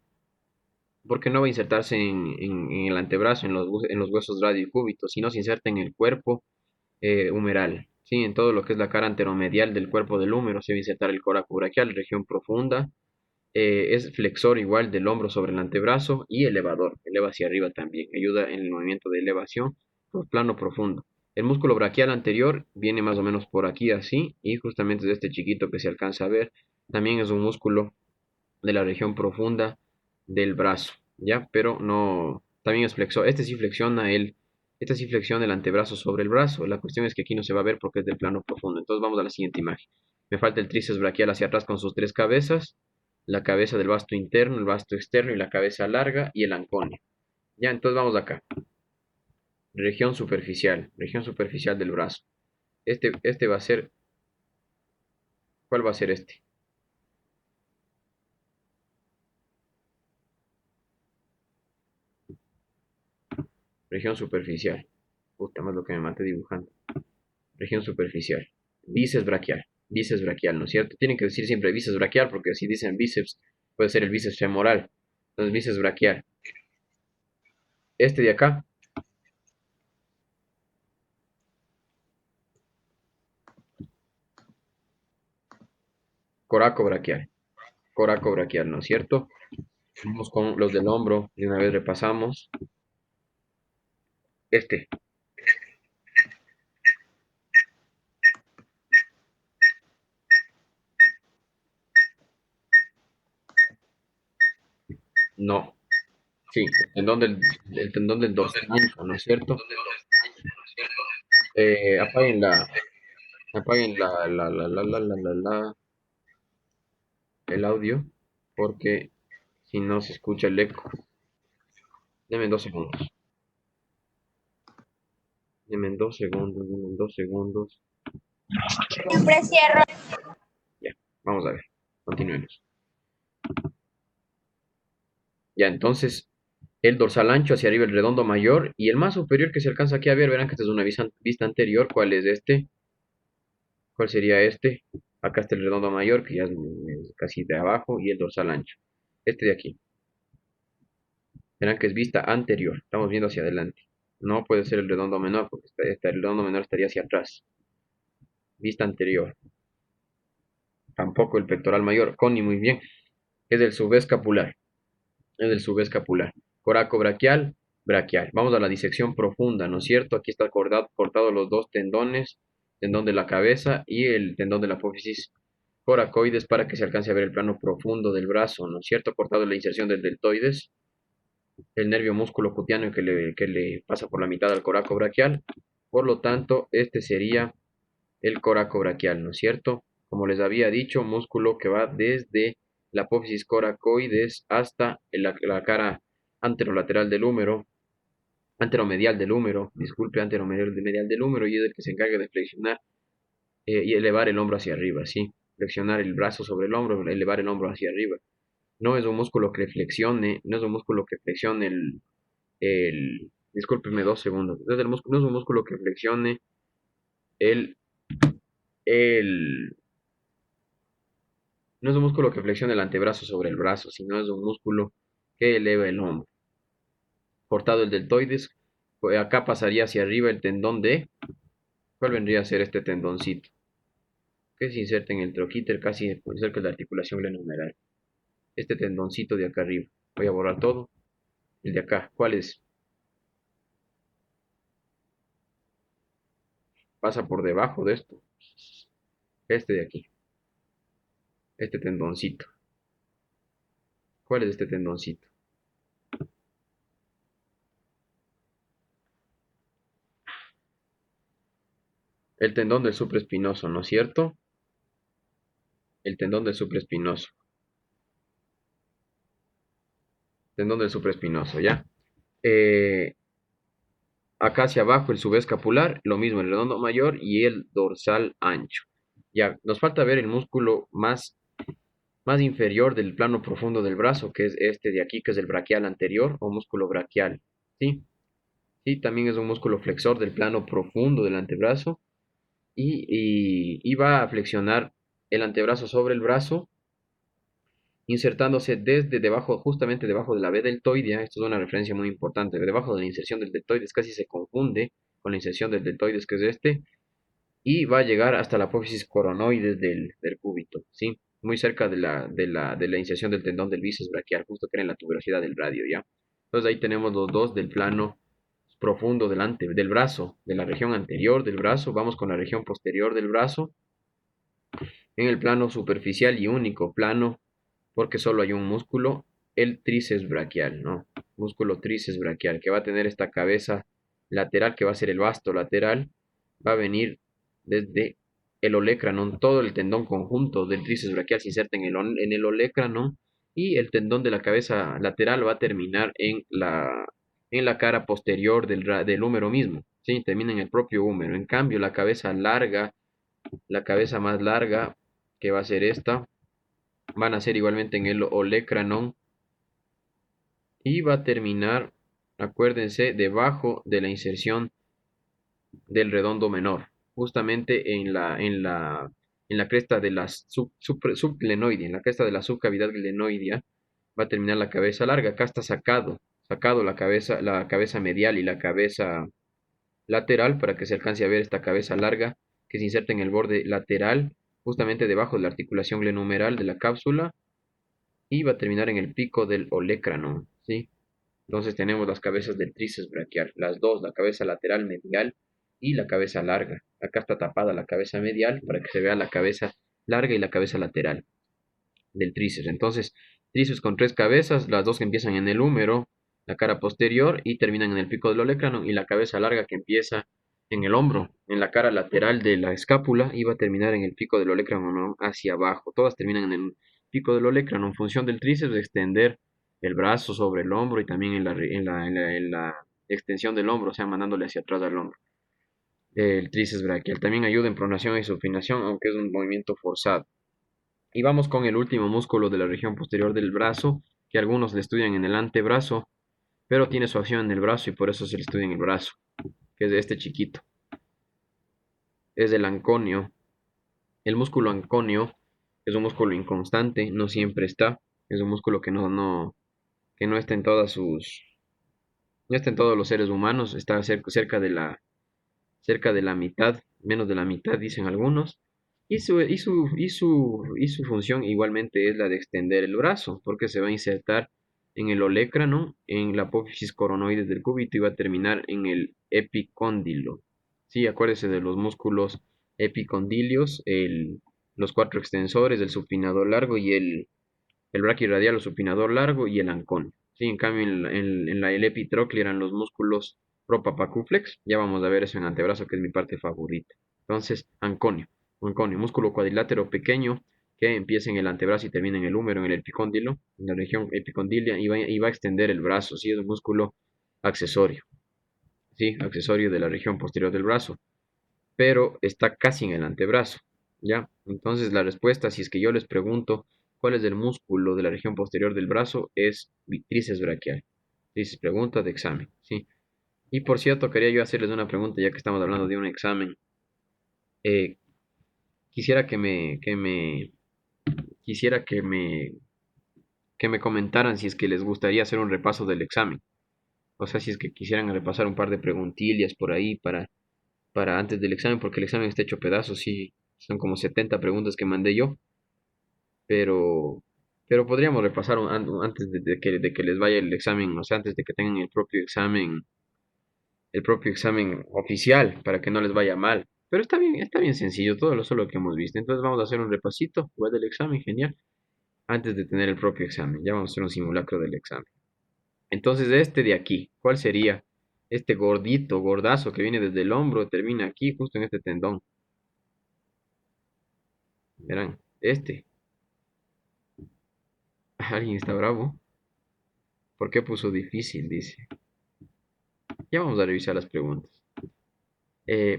porque no va a insertarse en el antebrazo, en los huesos radiocúbitos, sino se inserta en el cuerpo humeral, ¿sí? En todo lo que es la cara anteromedial del cuerpo del húmero se va a insertar el coraco braquial, región profunda, es flexor igual del hombro sobre el antebrazo y elevador, eleva hacia arriba también, ayuda en el movimiento de elevación por plano profundo. El músculo braquial anterior viene más o menos por aquí así y justamente de este chiquito que se alcanza a ver, también es un músculo de la región profunda del brazo, ¿ya? Pero no, también es flexor, este sí flexiona el antebrazo sobre el brazo, la cuestión es que aquí no se va a ver porque es del plano profundo, entonces vamos a la siguiente imagen. Me falta el tríceps braquial hacia atrás con sus tres cabezas, la cabeza del vasto interno, el vasto externo y la cabeza larga y el anconio. Ya, entonces vamos acá. Región superficial del brazo. Este va a ser, ¿cuál va a ser este? Región superficial. Puta, más lo que me maté dibujando. Región superficial. Bíceps braquial, ¿no es cierto? Tienen que decir siempre bíceps braquial porque si dicen bíceps, puede ser el bíceps femoral. Entonces, bíceps braquial. Este de acá, coraco braquial. Coraco braquial, ¿no es cierto? Vamos con los del hombro, de una vez repasamos. Este, no. Sí, el tendón del dorsal ancho, ¿no es cierto? Eh, apaguen la, apaguen el audio, porque si no se escucha el eco. Denme 2 segundos. Denme 2 segundos. Siempre cierro. Ya, vamos a ver. Continuemos. Ya, entonces, el dorsal ancho hacia arriba, el redondo mayor, y el más superior que se alcanza aquí a ver, verán que esta es una vista anterior. ¿Cuál es este? ¿Cuál sería este? Acá está el redondo mayor, que ya es casi de abajo, y el dorsal ancho. Este de aquí. Verán que es vista anterior. Estamos viendo hacia adelante. No puede ser el redondo menor, porque el redondo menor estaría hacia atrás. Vista anterior. Tampoco el pectoral mayor. Connie, muy bien. Es el subescapular. Es el subescapular. Coraco braquial, braquial. Vamos a la disección profunda, ¿no es cierto? Aquí está cortado los dos tendones, tendón de la cabeza y el tendón de la apófisis coracoides para que se alcance a ver el plano profundo del brazo, ¿no es cierto? Cortado la inserción del deltoides, el nervio músculo cutáneo que le pasa por la mitad al coraco braquial. Por lo tanto, este sería el coraco braquial, ¿no es cierto? Como les había dicho, músculo que va desde la apófisis coracoides hasta la cara anterolateral del húmero, anteromedial del húmero, disculpe, anteromedial del húmero, y es el que se encarga de flexionar y elevar el hombro hacia arriba, ¿sí? Flexionar el brazo sobre el hombro, elevar el hombro hacia arriba. No es un músculo que flexione, no es un músculo que flexione discúlpeme 2 segundos, no es un músculo que flexione el, el, no es un músculo que flexione el antebrazo sobre el brazo, sino es un músculo que eleva el hombro. Cortado el deltoides, pues acá pasaría hacia arriba el tendón de, ¿cuál vendría a ser este tendoncito? Que se inserta en el troquíter casi cerca de la articulación glenohumeral. Este tendoncito de acá arriba. Voy a borrar todo. El de acá, ¿cuál es? Pasa por debajo de esto. Este de aquí. Este tendoncito. ¿Cuál es este tendoncito? El tendón del supraespinoso, ¿no es cierto? El tendón del supraespinoso. Tendón del supraespinoso, ¿ya? Eh, acá hacia abajo el subescapular, lo mismo el redondo mayor y el dorsal ancho. Ya, nos falta ver el músculo más inferior del plano profundo del brazo, que es este de aquí, que es el braquial anterior o músculo braquial. ¿Sí? Sí, también es un músculo flexor del plano profundo del antebrazo y va a flexionar el antebrazo sobre el brazo insertándose desde debajo, justamente debajo de la B deltoidea. Esto es una referencia muy importante. Debajo de la inserción del deltoides casi se confunde con la inserción del deltoides, que es este, y va a llegar hasta la apófisis coronoides del cúbito, ¿sí? Muy cerca de la inserción del tendón del bíceps braquial, justo que era en la tuberosidad del radio, ¿ya? Entonces ahí tenemos los dos del plano profundo delante del brazo, de la región anterior del brazo. Vamos con la región posterior del brazo, en el plano superficial y único plano, porque solo hay un músculo, el tríceps braquial, ¿no? Músculo tríceps braquial, que va a tener esta cabeza lateral, que va a ser el vasto lateral, va a venir desde el olecranon, todo el tendón conjunto del tríceps braquial se inserta en el olecranon, y el tendón de la cabeza lateral va a terminar en la cara posterior del húmero mismo, ¿sí? Termina en el propio húmero. En cambio, la cabeza larga, la cabeza más larga, que va a ser esta, van a ser igualmente en el olecranon, y va a terminar, acuérdense, debajo de la inserción del redondo menor, justamente en la cresta de la subglenoidea, en la cresta de la subcavidad glenoidea va a terminar la cabeza larga. Acá está sacado la cabeza medial y la cabeza lateral para que se alcance a ver esta cabeza larga que se inserta en el borde lateral, justamente debajo de la articulación glenohumeral de la cápsula, y va a terminar en el pico del olecranon, ¿sí? Entonces tenemos las cabezas del tríceps braquial, las dos, la cabeza lateral medial y la cabeza larga. Acá está tapada la cabeza medial para que se vea la cabeza larga y la cabeza lateral del tríceps. Entonces, tríceps con tres cabezas, las dos que empiezan en el húmero, la cara posterior y terminan en el pico del olecranon, y la cabeza larga que empieza en el hombro, en la cara lateral de la escápula, y va a terminar en el pico del olecranon hacia abajo. Todas terminan en el pico del olecranon, en función del tríceps, de extender el brazo sobre el hombro y también en la extensión del hombro, o sea, mandándole hacia atrás al hombro. El tríceps braquial también ayuda en pronación y supinación, aunque es un movimiento forzado. Y vamos con el último músculo de la región posterior del brazo, que algunos le estudian en el antebrazo, pero tiene su acción en el brazo y por eso se le estudia en el brazo, que es de este chiquito. Es el anconio. El músculo anconio es un músculo inconstante, no siempre está. Es un músculo que no está en no está en todos los seres humanos. Está cerca de la mitad, menos de la mitad dicen algunos. Y su función igualmente es la de extender el brazo, porque se va a insertar en el olecranon, en la apófisis coronoides del cúbito, y va a terminar en el epicóndilo. Sí, acuérdese de los músculos epicondilios, los cuatro extensores, el supinador largo y el braquirradial o supinador largo y el ancón. Sí, en cambio el epitroclea eran los músculos propapacuflex. Ya vamos a ver eso en antebrazo, que es mi parte favorita. Entonces, anconio, músculo cuadrilátero pequeño que empieza en el antebrazo y termina en el húmero, en el epicóndilo, en la región epicondilia, y va a extender el brazo. Sí, es un músculo accesorio. Sí, accesorio de la región posterior del brazo, pero está casi en el antebrazo, ¿ya? Entonces la respuesta, si es que yo les pregunto cuál es el músculo de la región posterior del brazo, es tríceps braquial. Tríceps, pregunta de examen, ¿sí? Y por cierto, quería yo hacerles una pregunta, ya que estamos hablando de un examen. Eh, quisiera que me comentaran si es que les gustaría hacer un repaso del examen. O sea, si es que quisieran repasar un par de preguntillas por ahí para antes del examen, porque el examen está hecho pedazos, sí, son como 70 preguntas que mandé yo, pero podríamos repasar antes de que les vaya el examen, o sea, antes de que tengan el propio examen oficial, para que no les vaya mal. Pero está bien sencillo, todo lo solo que hemos visto. Entonces vamos a hacer un repasito igual del examen, genial, antes de tener el propio examen. Ya vamos a hacer un simulacro del examen. Entonces, este de aquí, ¿cuál sería? Este gordito, gordazo que viene desde el hombro, termina aquí, justo en este tendón. Verán, este. Alguien está bravo. ¿Por qué puso difícil? Dice. Ya vamos a revisar las preguntas.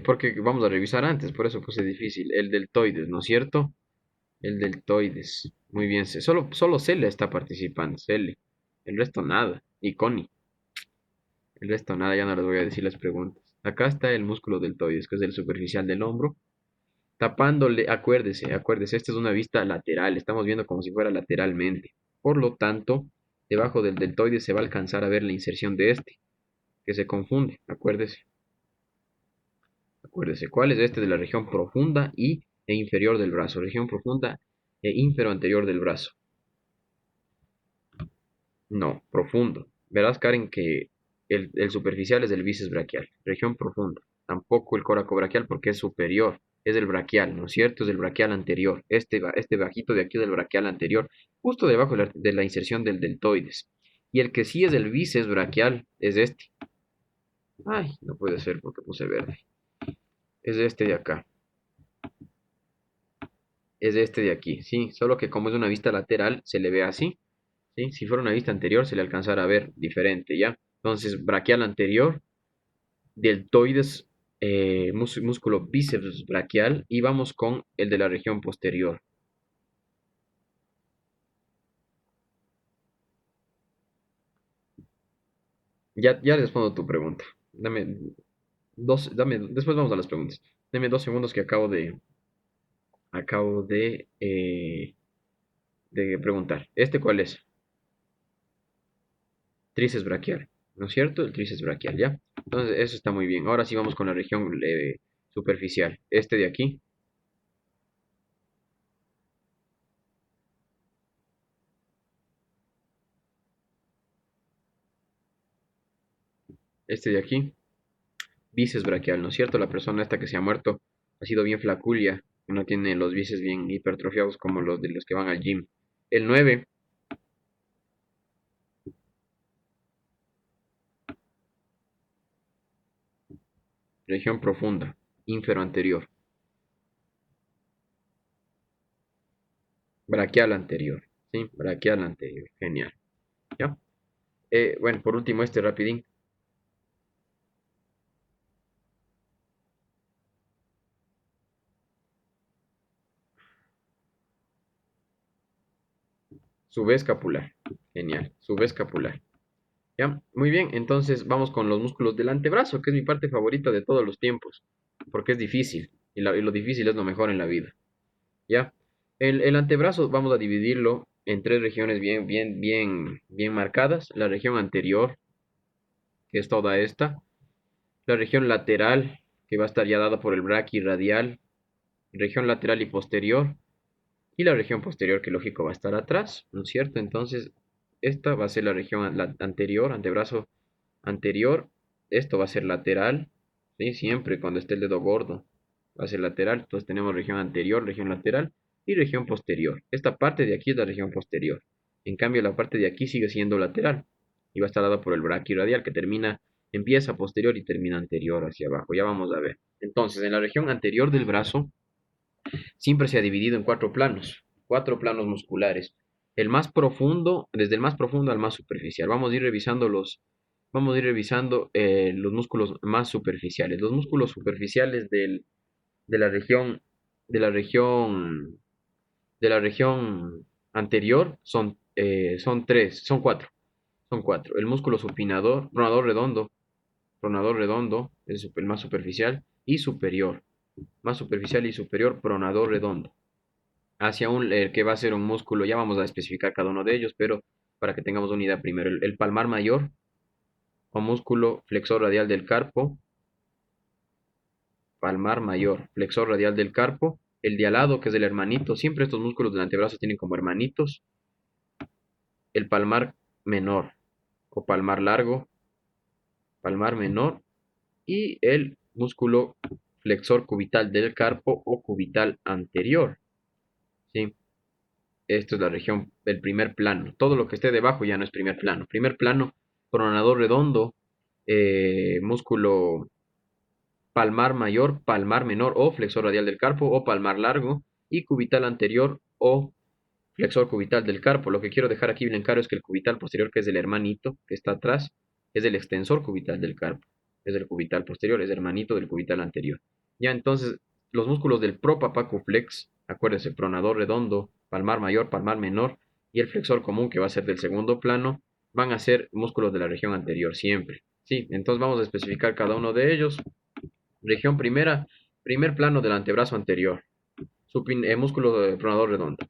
Porque vamos a revisar antes, por eso puse difícil. El deltoides, ¿no es cierto? El deltoides. Muy bien. Solo Cele está participando. Cele. El resto nada. Y Connie. El resto nada, ya no les voy a decir las preguntas. Acá está el músculo deltoides, que es el superficial del hombro. Tapándole, acuérdese, esta es una vista lateral. Estamos viendo como si fuera lateralmente. Por lo tanto, debajo del deltoide se va a alcanzar a ver la inserción de este, que se confunde, acuérdese. Acuérdese, ¿cuál es este de la región profunda e inferior del brazo? Región profunda e inferoanterior del brazo. No, profundo. Verás, Karen, que el superficial es del bíceps braquial. Región profunda. Tampoco el coracobraquial porque es superior. Es del braquial, ¿no es cierto? Es del braquial anterior. Este bajito de aquí es del braquial anterior. Justo debajo de la inserción del deltoides. Y el que sí es del bíceps braquial es este. Ay, no puede ser porque puse verde. Es este de acá. Es este de aquí, ¿sí? Solo que como es una vista lateral, se le ve así. ¿Sí? Si fuera una vista anterior, se le alcanzará a ver diferente, ¿ya? Entonces, braquial anterior, deltoides, músculo bíceps braquial, y vamos con el de la región posterior. Ya respondo tu pregunta. Después vamos a las preguntas. Dame 2 segundos que acabo de preguntar. ¿Este cuál es? Tríceps braquial, ¿no es cierto? El tríceps braquial, ¿ya? Entonces, eso está muy bien. Ahora sí vamos con la región superficial. Este de aquí, este de aquí, bíceps braquial, ¿no es cierto? La persona esta que se ha muerto ha sido bien flaculia, no tiene los bíceps bien hipertrofiados como los de los que van al gym. El 9, región profunda, inferoanterior, braquial anterior, ¿sí? Braquial anterior, genial, ¿ya? Bueno, por último este rapidín, subescapular, genial, subescapular. ¿Ya? Muy bien, entonces vamos con los músculos del antebrazo, que es mi parte favorita de todos los tiempos, porque es difícil, y lo difícil es lo mejor en la vida. ¿Ya? El antebrazo vamos a dividirlo en tres regiones bien marcadas. La región anterior, que es toda esta. La región lateral, que va a estar ya dada por el braquirradial. Región lateral y posterior. Y la región posterior, que lógico va a estar atrás, ¿no es cierto? Entonces, esta va a ser la región anterior, antebrazo anterior. Esto va a ser lateral, ¿sí? Siempre cuando esté el dedo gordo va a ser lateral. Entonces tenemos región anterior, región lateral y región posterior. Esta parte de aquí es la región posterior. En cambio, la parte de aquí sigue siendo lateral y va a estar dada por el braquirradial que empieza posterior y termina anterior hacia abajo. Ya vamos a ver. Entonces, en la región anterior del brazo siempre se ha dividido en cuatro planos musculares. El más profundo, desde el más profundo al más superficial. Vamos a ir revisando los músculos más superficiales. Los músculos superficiales de la región, de la región, de la región anterior son tres, son cuatro. El músculo supinador, pronador redondo, es el más superficial, y superior, más superficial y superior, pronador redondo hacia que va a ser un músculo, ya vamos a especificar cada uno de ellos, pero para que tengamos una idea primero, el palmar mayor o músculo flexor radial del carpo, palmar mayor, flexor radial del carpo, el de al lado que es el hermanito, siempre estos músculos del antebrazo tienen como hermanitos, el palmar menor o palmar largo, palmar menor y el músculo flexor cubital del carpo o cubital anterior, ¿sí? Esto es la región del primer plano. Todo lo que esté debajo ya no es primer plano. Primer plano, pronador redondo, músculo palmar mayor, palmar menor o flexor radial del carpo o palmar largo y cubital anterior o flexor cubital del carpo. Lo que quiero dejar aquí bien claro es que el cubital posterior, que es el hermanito que está atrás, es el extensor cubital del carpo. Es el cubital posterior, es hermanito del cubital anterior. Ya entonces, los músculos del propapacuflex, acuérdense, pronador redondo, palmar mayor, palmar menor y el flexor común, que va a ser del segundo plano, van a ser músculos de la región anterior siempre. Sí, entonces vamos a especificar cada uno de ellos. Región primera, primer plano del antebrazo anterior, músculo de pronador redondo.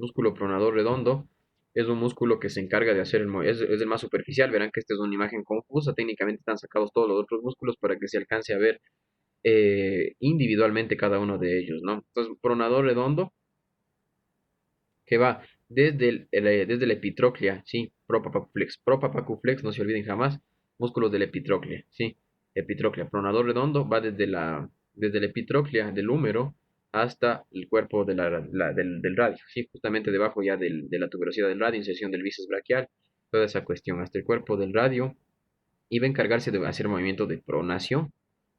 Músculo pronador redondo es un músculo que se encarga de hacer es el más superficial. Verán que esta es una imagen confusa. Técnicamente están sacados todos los otros músculos para que se alcance a ver individualmente cada uno de ellos, ¿no? Entonces, pronador redondo que va desde la epitróclea, ¿sí? Propapacuflex, no se olviden jamás, músculos de la epitróclea, ¿sí? Epitróclea, pronador redondo, va desde la epitróclea del húmero hasta el cuerpo del radio, ¿sí? Justamente debajo ya de la tuberosidad del radio, inserción del bíceps braquial, toda esa cuestión, hasta el cuerpo del radio, y va a encargarse de hacer movimiento de pronación,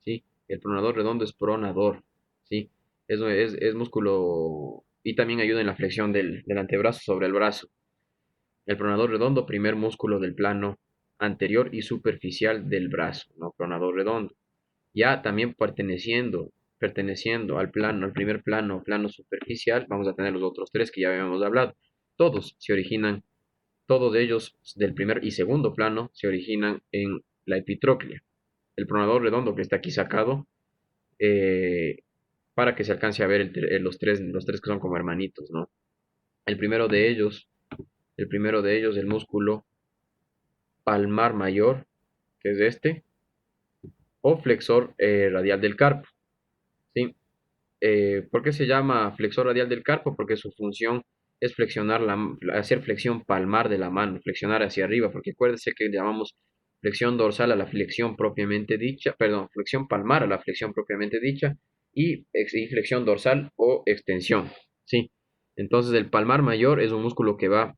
¿sí? El pronador redondo es pronador, ¿sí? Eso es músculo y también ayuda en la flexión del antebrazo sobre el brazo. El pronador redondo, primer músculo del plano anterior y superficial del brazo, ¿no? Pronador redondo. Ya también perteneciendo al plano, al primer plano, plano superficial, vamos a tener los otros tres que ya habíamos hablado. Todos se originan, todos ellos del primer y segundo plano se originan en la epitróclea. El pronador redondo que está aquí sacado, eh, para que se alcance a ver los tres que son como hermanitos, ¿no? El primero de ellos, el músculo palmar mayor, que es este, o flexor radial del carpo, ¿sí? ¿Por qué se llama flexor radial del carpo? Porque su función es hacer flexión palmar de la mano, flexionar hacia arriba, porque acuérdense que llamamos flexión dorsal a la flexión propiamente dicha, perdón, flexión palmar a la flexión propiamente dicha y flexión dorsal o extensión, ¿sí? Entonces el palmar mayor es un músculo que va,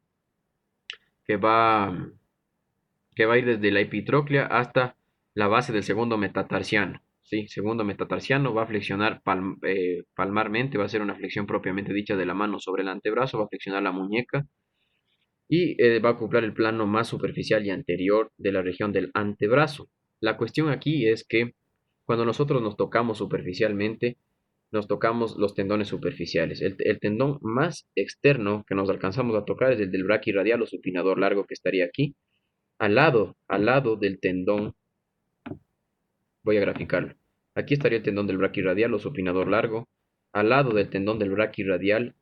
que va a ir desde la epitróclea hasta la base del segundo metatarsiano. ¿Sí? Segundo metatarsiano va a flexionar palmarmente, va a hacer una flexión propiamente dicha de la mano sobre el antebrazo, va a flexionar la muñeca y va a acoplar el plano más superficial y anterior de la región del antebrazo. La cuestión aquí es que cuando nosotros nos tocamos superficialmente, nos tocamos los tendones superficiales. El tendón más externo que nos alcanzamos a tocar es el del braquirradial o supinador largo que estaría aquí, al lado del tendón. Voy a graficarlo. Aquí estaría el tendón del braquirradial o supinador largo. Al lado del tendón del braquirradial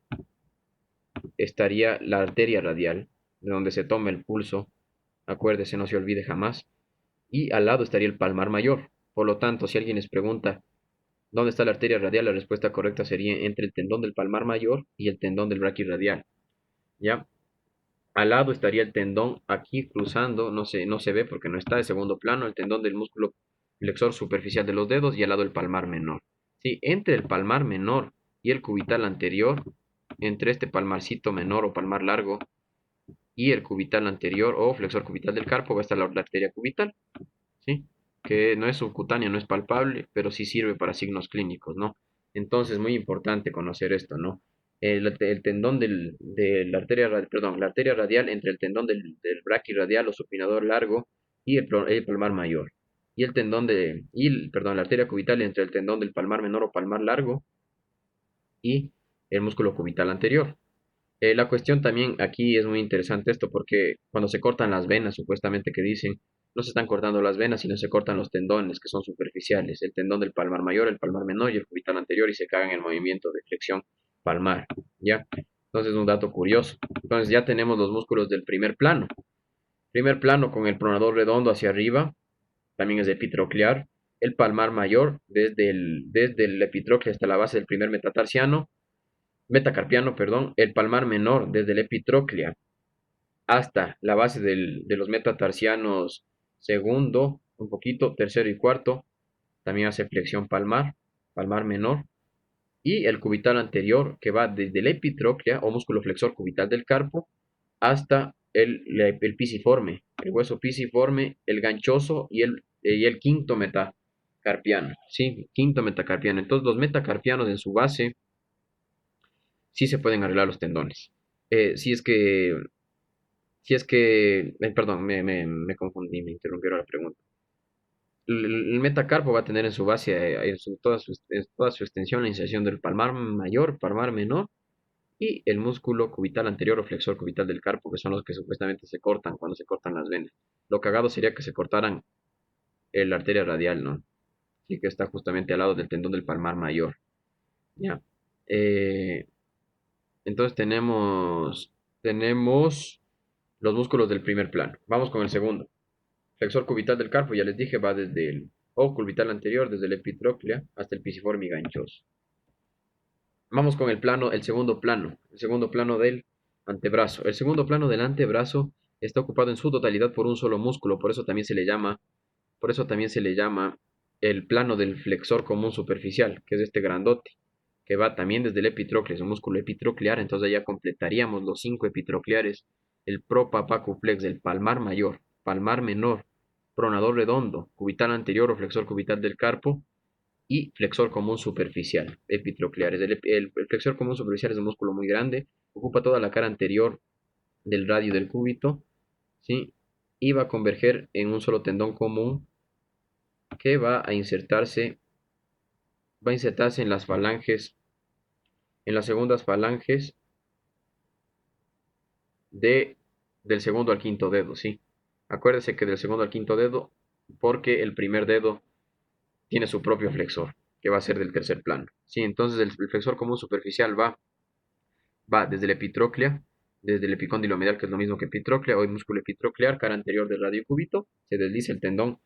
estaría la arteria radial, de donde se toma el pulso. Acuérdese, no se olvide jamás. Y al lado estaría el palmar mayor. Por lo tanto, si alguien les pregunta dónde está la arteria radial, la respuesta correcta sería entre el tendón del palmar mayor y el tendón del braquirradial. ¿Ya? Al lado estaría el tendón aquí cruzando, no se ve porque no está de segundo plano, el tendón del músculo flexor superficial de los dedos y al lado el palmar menor. Sí, entre el palmar menor y el cubital anterior, entre este palmarcito menor o palmar largo y el cubital anterior o flexor cubital del carpo va a estar la arteria cubital, ¿sí? Que no es subcutánea, no es palpable, pero sí sirve para signos clínicos, ¿no? Entonces, muy importante conocer esto, ¿no? El tendón de la arteria, perdón, la arteria radial entre el tendón del braquirradial o supinador largo y el palmar mayor. Y perdón, la arteria cubital entre el tendón del palmar menor o palmar largo y el músculo cubital anterior. La cuestión también aquí es muy interesante esto porque cuando se cortan las venas, supuestamente que dicen, no se están cortando las venas, sino se cortan los tendones que son superficiales, el tendón del palmar mayor, el palmar menor y el cubital anterior y se cagan en el movimiento de flexión palmar, ¿ya? Entonces un dato curioso. Entonces ya tenemos los músculos del primer plano. Primer plano con el pronador redondo hacia arriba, también es epitroclear. El palmar mayor desde el epitrócleo hasta la base del primer metacarpiano, perdón, el palmar menor desde la epitróclea hasta la base de los metatarsianos segundo, un poquito, tercero y cuarto, también hace flexión palmar menor, y el cubital anterior que va desde la epitróclea o músculo flexor cubital del carpo hasta el pisiforme, el hueso pisiforme, el ganchoso y el quinto metacarpiano, ¿sí? Quinto metacarpiano. Entonces los metacarpianos en su base sí se pueden arreglar los tendones. Perdón, me confundí, me interrumpieron la pregunta. El metacarpo va a tener en su base, en toda su extensión, la inserción del palmar mayor, palmar menor y el músculo cubital anterior o flexor cubital del carpo, que son los que supuestamente se cortan cuando se cortan las venas. Lo cagado sería que se cortaran la arteria radial, ¿no? Sí, que está justamente al lado del tendón del palmar mayor. Ya. Eh, Entonces tenemos los músculos del primer plano. Vamos con el segundo. Flexor cubital del carpo, ya les dije, va desde el o cubital anterior, desde la epitróclea hasta el pisiforme ganchoso. Vamos con el segundo plano del antebrazo. El segundo plano del antebrazo está ocupado en su totalidad por un solo músculo, por eso también se le llama el plano del flexor común superficial, que es este grandote, que va también desde el epitrocleo, es un músculo epitroclear, entonces ya completaríamos los 5 epitrocleares, el propapacuflex, el palmar mayor, palmar menor, pronador redondo, cubital anterior o flexor cubital del carpo, y flexor común superficial, epitrocleares. El flexor común superficial es un músculo muy grande, ocupa toda la cara anterior del radio del cúbito, ¿sí? Y va a converger en un solo tendón común que va a insertarse en las falanges, en las segundas falanges de, del segundo al quinto dedo, ¿sí? Acuérdese que del segundo al quinto dedo, porque el primer dedo tiene su propio flexor, que va a ser del tercer plano, ¿sí? Entonces el flexor común superficial va desde la epitróclea, desde el epicóndilo medial, que es lo mismo que epitróclea, o el músculo epitroclear, cara anterior del radio cúbito, se desliza el tendón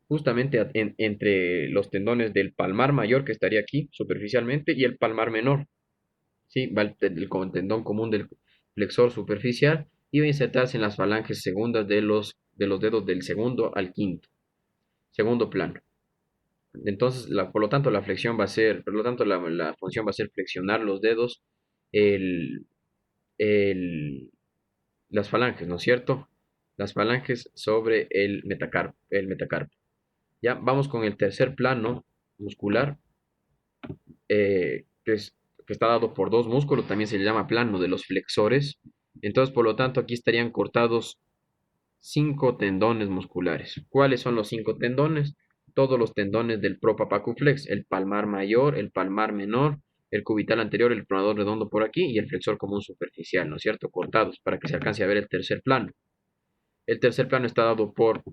justamente entre los tendones del palmar mayor, que estaría aquí superficialmente, y el palmar menor, ¿sí? Va el tendón común del flexor superficial y va a insertarse en las falanges segundas de los dedos del segundo al quinto, segundo plano. Entonces, por lo tanto, la flexión va a ser, por lo tanto, la función va a ser flexionar los dedos, el, el, las falanges, ¿no es cierto? Las falanges sobre el metacarpo. Ya, vamos con el tercer plano muscular, que está dado por dos músculos, también se le llama plano de los flexores. Entonces, por lo tanto, aquí estarían cortados 5 tendones musculares. ¿Cuáles son los 5 tendones? Todos los tendones del propapacuflex, el palmar mayor, el palmar menor, el cubital anterior, el pronador redondo por aquí y el flexor común superficial, ¿no es cierto? Cortados para que se alcance a ver el tercer plano. El tercer plano está dado por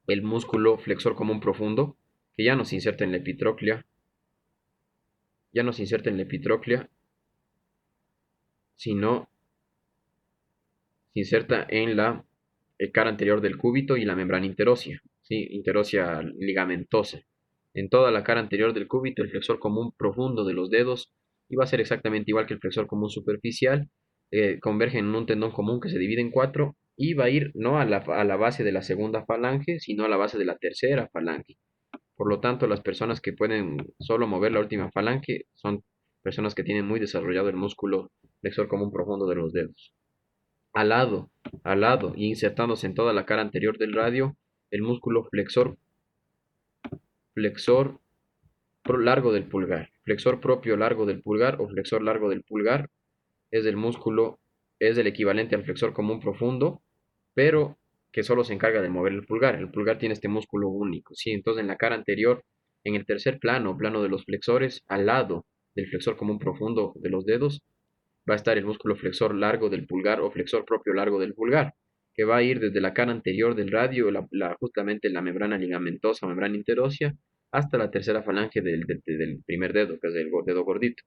el músculo flexor común profundo, que ya no se inserta en la epitróclea, sino se inserta en la cara anterior del cúbito y la membrana interósea, ¿sí? Interósea ligamentosa. En toda la cara anterior del cúbito, el flexor común profundo de los dedos, y va a ser exactamente igual que el flexor común superficial, converge en un tendón común que se divide en 4 y va a ir no a la base de la segunda falange, sino a la base de la tercera falange. Por lo tanto, las personas que pueden solo mover la última falange son personas que tienen muy desarrollado el músculo flexor común profundo de los dedos. Al lado, al lado y insertándose en toda la cara anterior del radio, el músculo flexor largo del pulgar. Flexor propio largo del pulgar o flexor largo del pulgar es el músculo, es el equivalente al flexor común profundo, pero que solo se encarga de mover el pulgar. El pulgar tiene este músculo único, ¿sí? Entonces en la cara anterior, en el tercer plano, plano de los flexores, al lado del flexor común profundo de los dedos, va a estar el músculo flexor largo del pulgar o flexor propio largo del pulgar, que va a ir desde la cara anterior del radio, justamente la membrana ligamentosa o membrana interósea, hasta la tercera falange del primer dedo, que es el dedo gordito.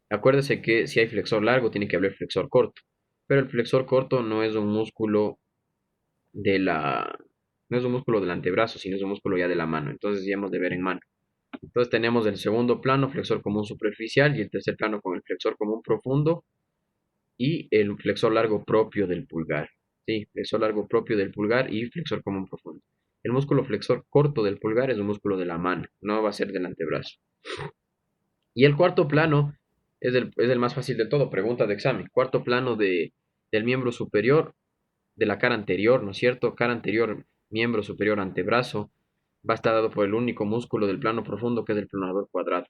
Acuérdese que si hay flexor largo, tiene que haber flexor corto, pero el flexor corto no es un músculo de la, no es un músculo del antebrazo, sino es un músculo ya de la mano, entonces ya hemos de ver en mano. Entonces tenemos el segundo plano, flexor común superficial, y el tercer plano con el flexor común profundo, y el flexor largo propio del pulgar. Sí, flexor largo propio del pulgar y flexor común profundo. El músculo flexor corto del pulgar es un músculo de la mano, no va a ser del antebrazo. Y el cuarto plano es el más fácil de todo, pregunta de examen. Cuarto plano del miembro superior, de la cara anterior, ¿no es cierto? Cara anterior, miembro superior, antebrazo, va a estar dado por el único músculo del plano profundo, que es el planador cuadrado.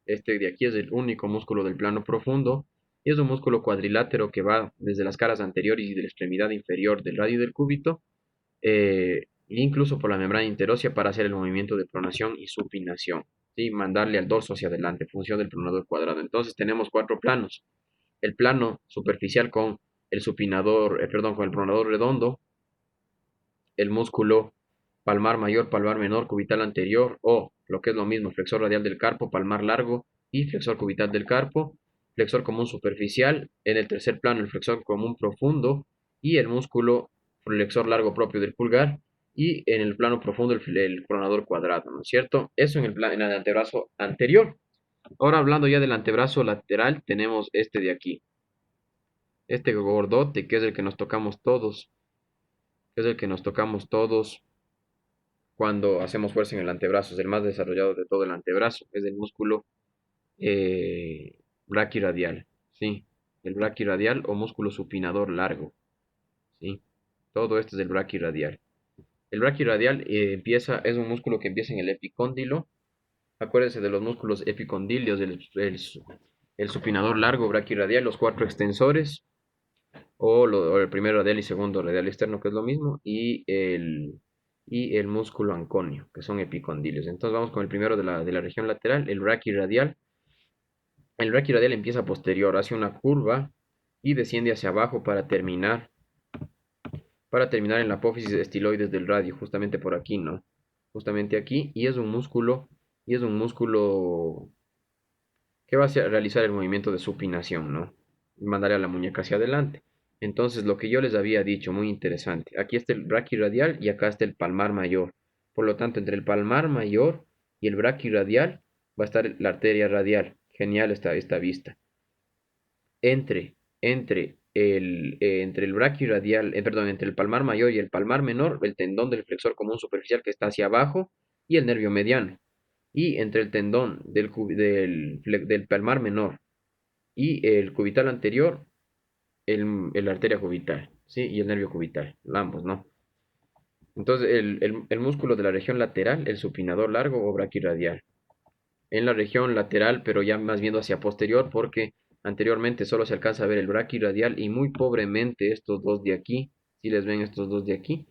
Este de aquí es el único músculo del plano profundo y es un músculo cuadrilátero que va desde las caras anteriores y de la extremidad inferior del radio del cúbito, e incluso por la membrana interósea para hacer el movimiento de pronación y supinación, ¿sí? Mandarle al dorso hacia adelante, función del pronador cuadrado. Entonces tenemos 4 planos. El plano superficial con el supinador, perdón, con el pronador redondo, el músculo palmar mayor, palmar menor, cubital anterior o lo que es lo mismo, flexor radial del carpo, palmar largo y flexor cubital del carpo, flexor común superficial, en el tercer plano el flexor común profundo y el músculo flexor largo propio del pulgar, y en el plano profundo el pronador cuadrado, ¿no es cierto? Eso en el antebrazo anterior. Ahora hablando ya del antebrazo lateral, tenemos este de aquí, este gordote, que es el que nos tocamos todos, que es el que nos tocamos todos cuando hacemos fuerza en el antebrazo. Es el más desarrollado de todo el antebrazo, es el músculo braquiradial, ¿sí? El braquiradial o músculo supinador largo, ¿sí? Todo esto es el braquiradial. El braquiradial es un músculo que empieza en el epicóndilo. Acuérdense de los músculos epicondilios, el supinador largo braquiradial, los cuatro extensores, o el primer radial y segundo radial externo, que es lo mismo, y el músculo anconio, que son epicondilios. Entonces vamos con el primero de la región lateral, el braquiradial. El braquiradial empieza posterior, hace una curva y desciende hacia abajo para terminar en la apófisis estiloides del radio, justamente por aquí, ¿no? Justamente aquí, y es un músculo que va a realizar el movimiento de supinación, ¿no? Mandaré a la muñeca hacia adelante. Entonces, lo que yo les había dicho, muy interesante. Aquí está el braquiradial y acá está el palmar mayor. Por lo tanto, entre el palmar mayor y el braquiradial va a estar la arteria radial. Genial esta vista. Entre el braquiradial, perdón, entre el palmar mayor y el palmar menor, el tendón del flexor común superficial que está hacia abajo y el nervio mediano. Y entre el tendón del palmar menor y el cubital anterior, la arteria cubital, ¿sí? Y el nervio cubital, ambos, ¿no? Entonces, el músculo de la región lateral, el supinador largo o braquiradial. En la región lateral, pero ya más viendo hacia posterior, porque anteriormente solo se alcanza a ver el braquiradial y muy pobremente estos dos de aquí, si les ven estos dos de aquí,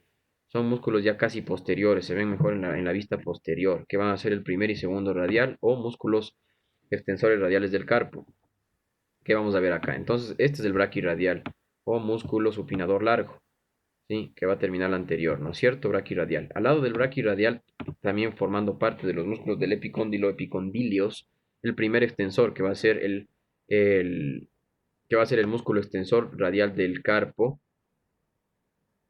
son músculos ya casi posteriores, se ven mejor en la vista posterior, que van a ser el primer y segundo radial o músculos extensores radiales del carpo, que vamos a ver acá. Entonces, este es el braquiradial o músculo supinador largo, ¿sí? Que va a terminar el anterior, ¿no es cierto? Braquiradial. Al lado del braquiradial, también formando parte de los músculos del epicóndilo, epicondilios, el primer extensor, el, que va a ser el músculo extensor radial del carpo,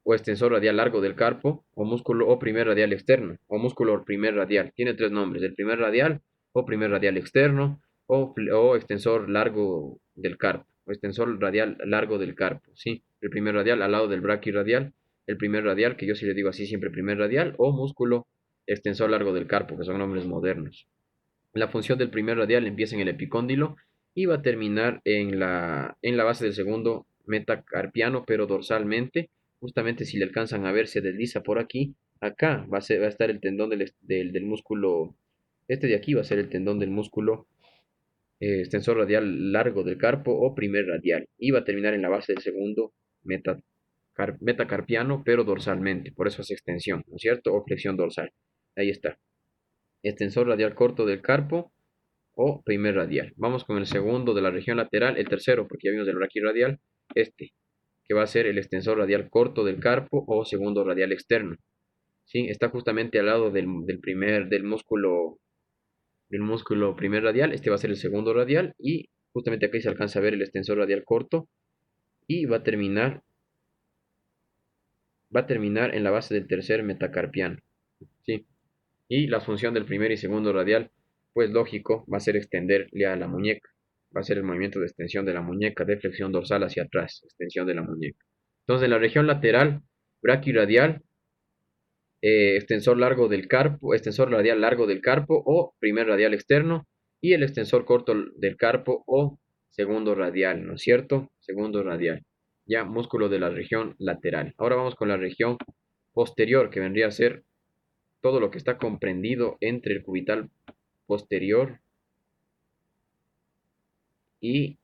o extensor radial largo del carpo, o primer radial externo, o músculo primer radial. Tiene tres nombres: el primer radial, o primer radial externo, o extensor largo del carpo, o extensor radial largo del carpo, ¿sí? El primer radial al lado del braquiradial, el primer radial, que yo sí le digo así siempre primer radial, o músculo extensor largo del carpo, que son nombres modernos. La función del primer radial empieza en el epicóndilo y va a terminar en la base del segundo metacarpiano, pero dorsalmente. Justamente si le alcanzan a ver, se desliza por aquí. Acá va a estar el tendón del músculo. Este de aquí va a ser el tendón del músculo extensor radial largo del carpo o primer radial. Y va a terminar en la base del segundo metacarpiano, pero dorsalmente. Por eso es extensión, ¿no es cierto? O flexión dorsal. Ahí está. Extensor radial corto del carpo o primer radial. Vamos con el segundo de la región lateral, el tercero, porque ya vimos el braquiradial, que va a ser el extensor radial corto del carpo o segundo radial externo. ¿Sí? Está justamente al lado del músculo primer radial. Este va a ser el segundo radial y justamente aquí se alcanza a ver el extensor radial corto y va a terminar en la base del tercer metacarpiano. ¿Sí? Y la función del primer y segundo radial, pues lógico, va a ser extenderle a la muñeca. Va a ser el movimiento de extensión de la muñeca, de flexión dorsal hacia atrás, extensión de la muñeca. Entonces, en la región lateral, braquiradial, extensor largo del carpo, extensor radial largo del carpo o primer radial externo, y el extensor corto del carpo o segundo radial, ¿no es cierto? Segundo radial. Ya, músculo de la región lateral. Ahora vamos con la región posterior, que vendría a ser todo lo que está comprendido entre el cubital posterior y,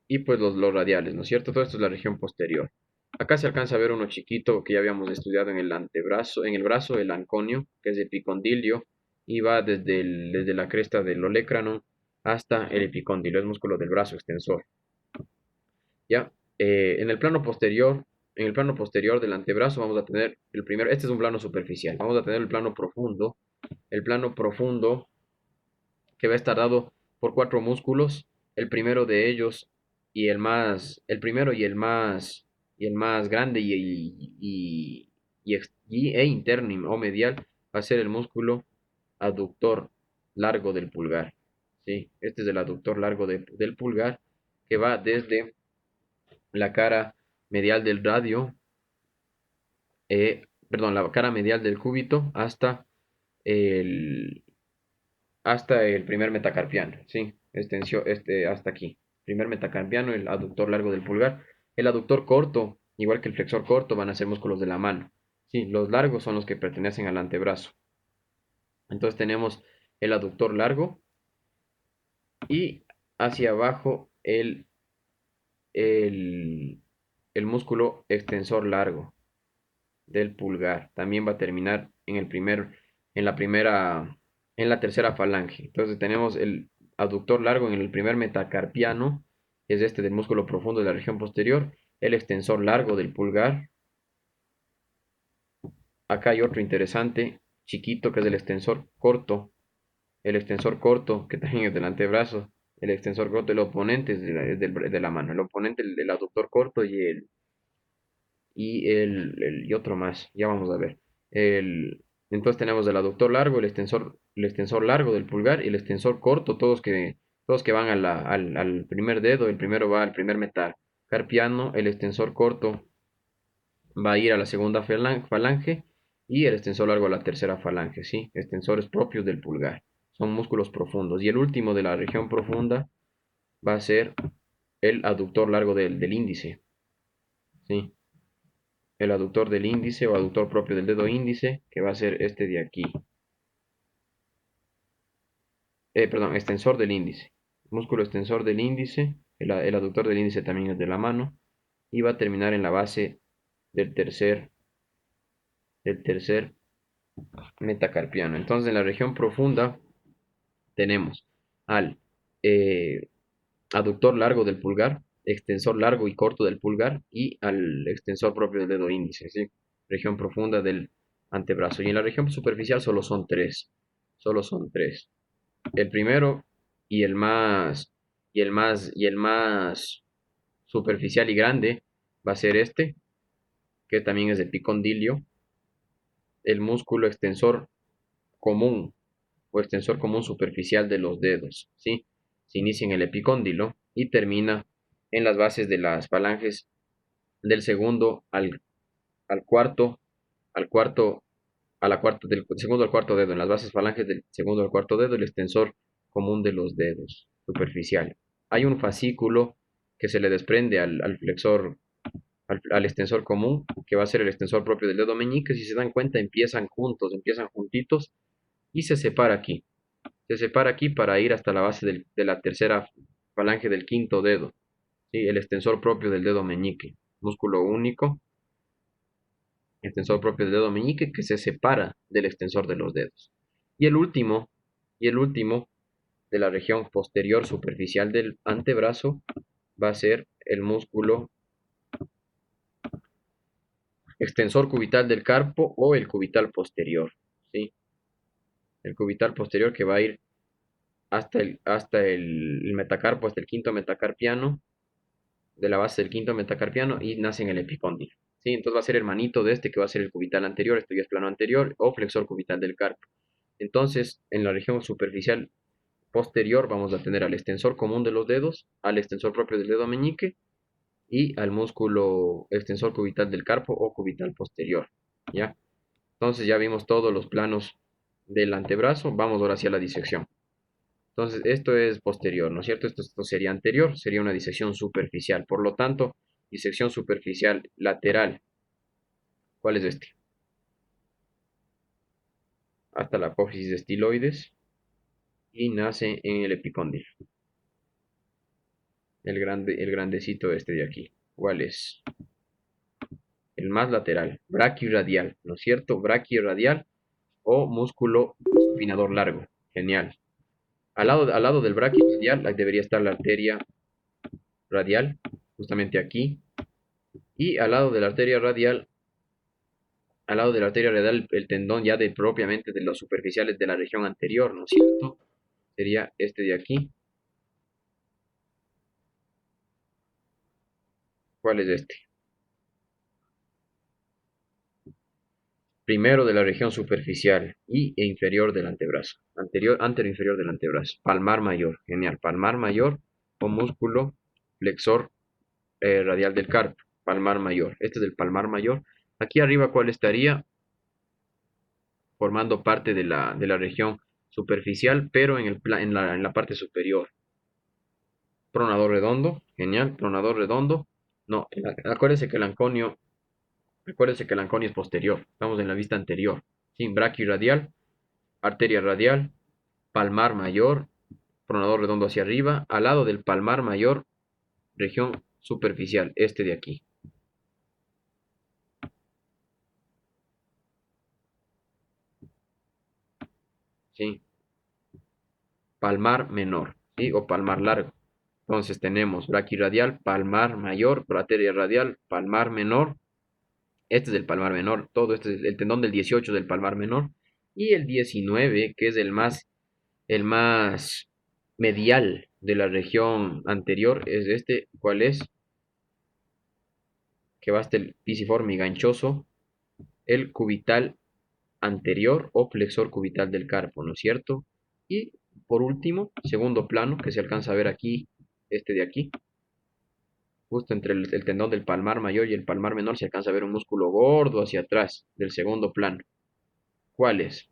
y pues los radiales, ¿no es cierto? Todo esto es la región posterior. Acá se alcanza a ver uno chiquito que ya habíamos estudiado en el antebrazo, en el brazo, el anconio, que es epicondilio, y va desde la cresta del olecrano hasta el epicóndilo, es músculo del brazo extensor. ¿Ya? En el plano posterior del antebrazo vamos a tener este es un plano superficial, vamos a tener el plano profundo que va a estar dado por cuatro músculos. El primero de ellos el primero y el más grande e interno o medial va a ser el músculo aductor largo del pulgar. ¿Sí? Este es el aductor largo del pulgar que va desde la cara medial del radio, perdón, la cara medial del cúbito el, hasta el primer metacarpiano, ¿sí? Hasta aquí. Primer metacarpiano, el aductor largo del pulgar. El aductor corto, igual que el flexor corto, van a ser músculos de la mano. Sí, los largos son los que pertenecen al antebrazo. Entonces tenemos el aductor largo y hacia abajo el, el músculo extensor largo del pulgar. También va a terminar en la primera, en la tercera falange. Entonces tenemos el aductor largo en el primer metacarpiano, que es este del músculo profundo de la región posterior, el extensor largo del pulgar. Acá hay otro interesante, chiquito, que es el extensor corto, que también es del antebrazo, el extensor corto, el oponente es de la mano, el oponente, el aductor corto y otro más, ya vamos a ver. El, entonces tenemos el aductor largo, el extensor largo del pulgar y el extensor corto, todos que van al primer dedo, el primero va al primer metacarpiano, el extensor corto va a ir a la segunda falange y el extensor largo a la tercera falange, ¿sí? Extensores propios del pulgar, son músculos profundos. Y el último de la región profunda va a ser el aductor largo del índice, ¿sí? El aductor del índice o aductor propio del dedo índice, que va a ser este de aquí. Perdón, extensor del índice. Músculo extensor del índice, el aductor del índice también es de la mano, y va a terminar en la base del tercer metacarpiano. Entonces, en la región profunda tenemos al eh, aductor largo del pulgar, extensor largo y corto del pulgar y al extensor propio del dedo índice, ¿sí? Región profunda del antebrazo. Y en la región superficial solo son tres. El primero y el más superficial y grande va a ser este, que también es el epicondilio, el músculo extensor común o extensor común superficial de los dedos, ¿sí? Se inicia en el epicóndilo y termina en las bases de las falanges del segundo al cuarto, al cuarto, del segundo al cuarto dedo, en las bases falanges del segundo al cuarto dedo, el extensor común de los dedos, superficial. Hay un fascículo que se le desprende al flexor, al extensor común, que va a ser el extensor propio del dedo meñique. Si se dan cuenta, empiezan juntos, empiezan juntitos y se separa aquí. Se separa aquí para ir hasta la base de la tercera falange del quinto dedo, ¿sí? El extensor propio del dedo meñique, músculo único, extensor propio del dedo meñique que se separa del extensor de los dedos. Y el último de la región posterior superficial del antebrazo va a ser el músculo extensor cubital del carpo o el cubital posterior, ¿sí? El cubital posterior que va a ir hasta el metacarpo, hasta el quinto metacarpiano, de la base del quinto metacarpiano y nace en el epicóndilo, ¿sí? Entonces va a ser hermanito de este que va a ser el cubital anterior, esto ya es plano anterior o flexor cubital del carpo. Entonces, en la región superficial posterior vamos a tener al extensor común de los dedos, al extensor propio del dedo meñique y al músculo extensor cubital del carpo o cubital posterior, ¿ya? Entonces ya vimos todos los planos del antebrazo, vamos ahora hacia la disección. Entonces, esto es posterior, ¿no es cierto? Esto sería anterior, sería una disección superficial. Por lo tanto, disección superficial lateral. ¿Cuál es este? Hasta la apófisis de estiloides y nace en el epicóndilo. El grandecito este de aquí. ¿Cuál es? El más lateral, braquioradial, ¿no es cierto? Braquioradial o músculo supinador largo. Genial. Al lado del braquioradial debería estar la arteria radial, justamente aquí. Y al lado de la arteria radial, el tendón propiamente de los superficiales de la región anterior, ¿no es cierto? Sería este de aquí. ¿Cuál es este? Primero de la región superficial e inferior del antebrazo. Antero inferior del antebrazo. Palmar mayor. Genial. Palmar mayor o músculo flexor radial del carpo. Palmar mayor. Este es el palmar mayor. Aquí arriba, ¿cuál estaría? Formando parte de la región superficial, pero en la parte superior. Pronador redondo. Genial. Pronador redondo. No, acuérdese que el anconio es posterior. Estamos en la vista anterior. Sí, braquiradial, arteria radial, palmar mayor, pronador redondo hacia arriba, al lado del palmar mayor, región superficial, este de aquí. ¿Sí? Palmar menor, ¿sí? O palmar largo. Entonces tenemos braquiradial, palmar mayor, arteria radial, palmar menor. Este es el palmar menor, todo este es el tendón del 18 del palmar menor. Y el 19, que es el más medial de la región anterior, es este. ¿Cuál es? Que va hasta el pisiforme y ganchoso, el cubital anterior o flexor cubital del carpo, ¿no es cierto? Y por último, segundo plano, que se alcanza a ver aquí, este de aquí, justo entre el tendón del palmar mayor y el palmar menor, se alcanza a ver un músculo gordo hacia atrás del segundo plano. ¿Cuál es?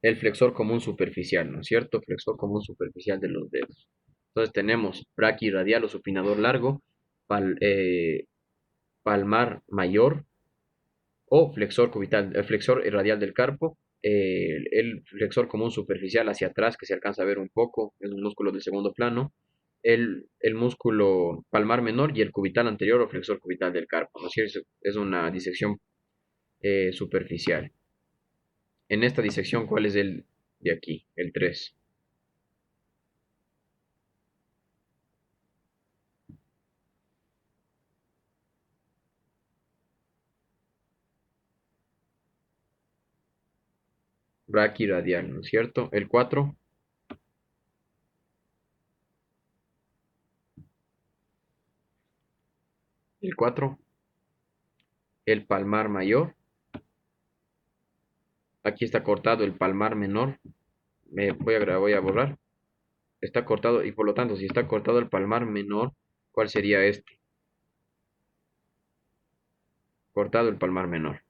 El flexor común superficial, ¿no es cierto? Flexor común superficial de los dedos. Entonces tenemos braquiradial o supinador largo, pal- eh, palmar mayor, o flexor cubital, el flexor radial del carpo, el flexor común superficial hacia atrás, que se alcanza a ver un poco, es un músculo del segundo plano, el músculo palmar menor y el cubital anterior o flexor cubital del carpo, ¿no es cierto? Es una disección superficial. En esta disección, ¿cuál es el de aquí? El 3. Braquiradial, ¿no es cierto? El 4. El 4. El palmar mayor. Aquí está cortado el palmar menor. Voy a borrar. Está cortado y por lo tanto, si está cortado el palmar menor, ¿cuál sería este? Cortado el palmar menor.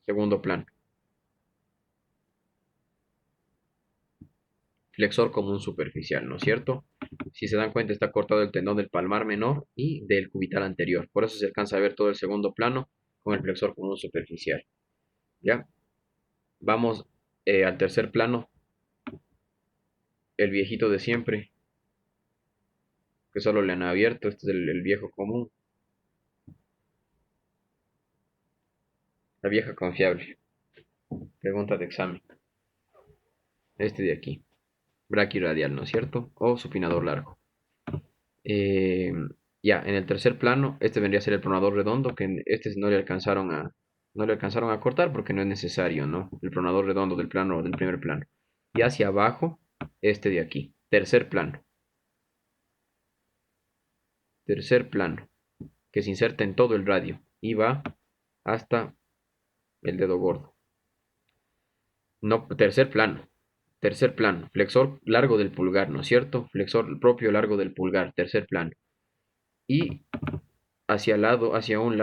Segundo plano. Flexor común superficial, ¿no es cierto? Si se dan cuenta, está cortado el tendón del palmar menor y del cubital anterior. Por eso se alcanza a ver todo el segundo plano con el flexor común superficial. ¿Ya? Vamos al tercer plano. El viejito de siempre, que solo le han abierto. Este es el viejo común. La vieja confiable. Pregunta de examen. Este de aquí. Braquiradial, ¿no es cierto? O supinador largo. Eh, ya, en el tercer plano, este vendría a ser el pronador redondo, que este no le alcanzaron a cortar porque no es necesario, ¿no? El pronador redondo del plano, del primer plano. Y hacia abajo, este de aquí. Tercer plano, que se inserta en todo el radio y va hasta el dedo gordo. No, tercer plano, flexor largo del pulgar, ¿no es cierto? Flexor propio largo del pulgar, tercer plano. Y hacia un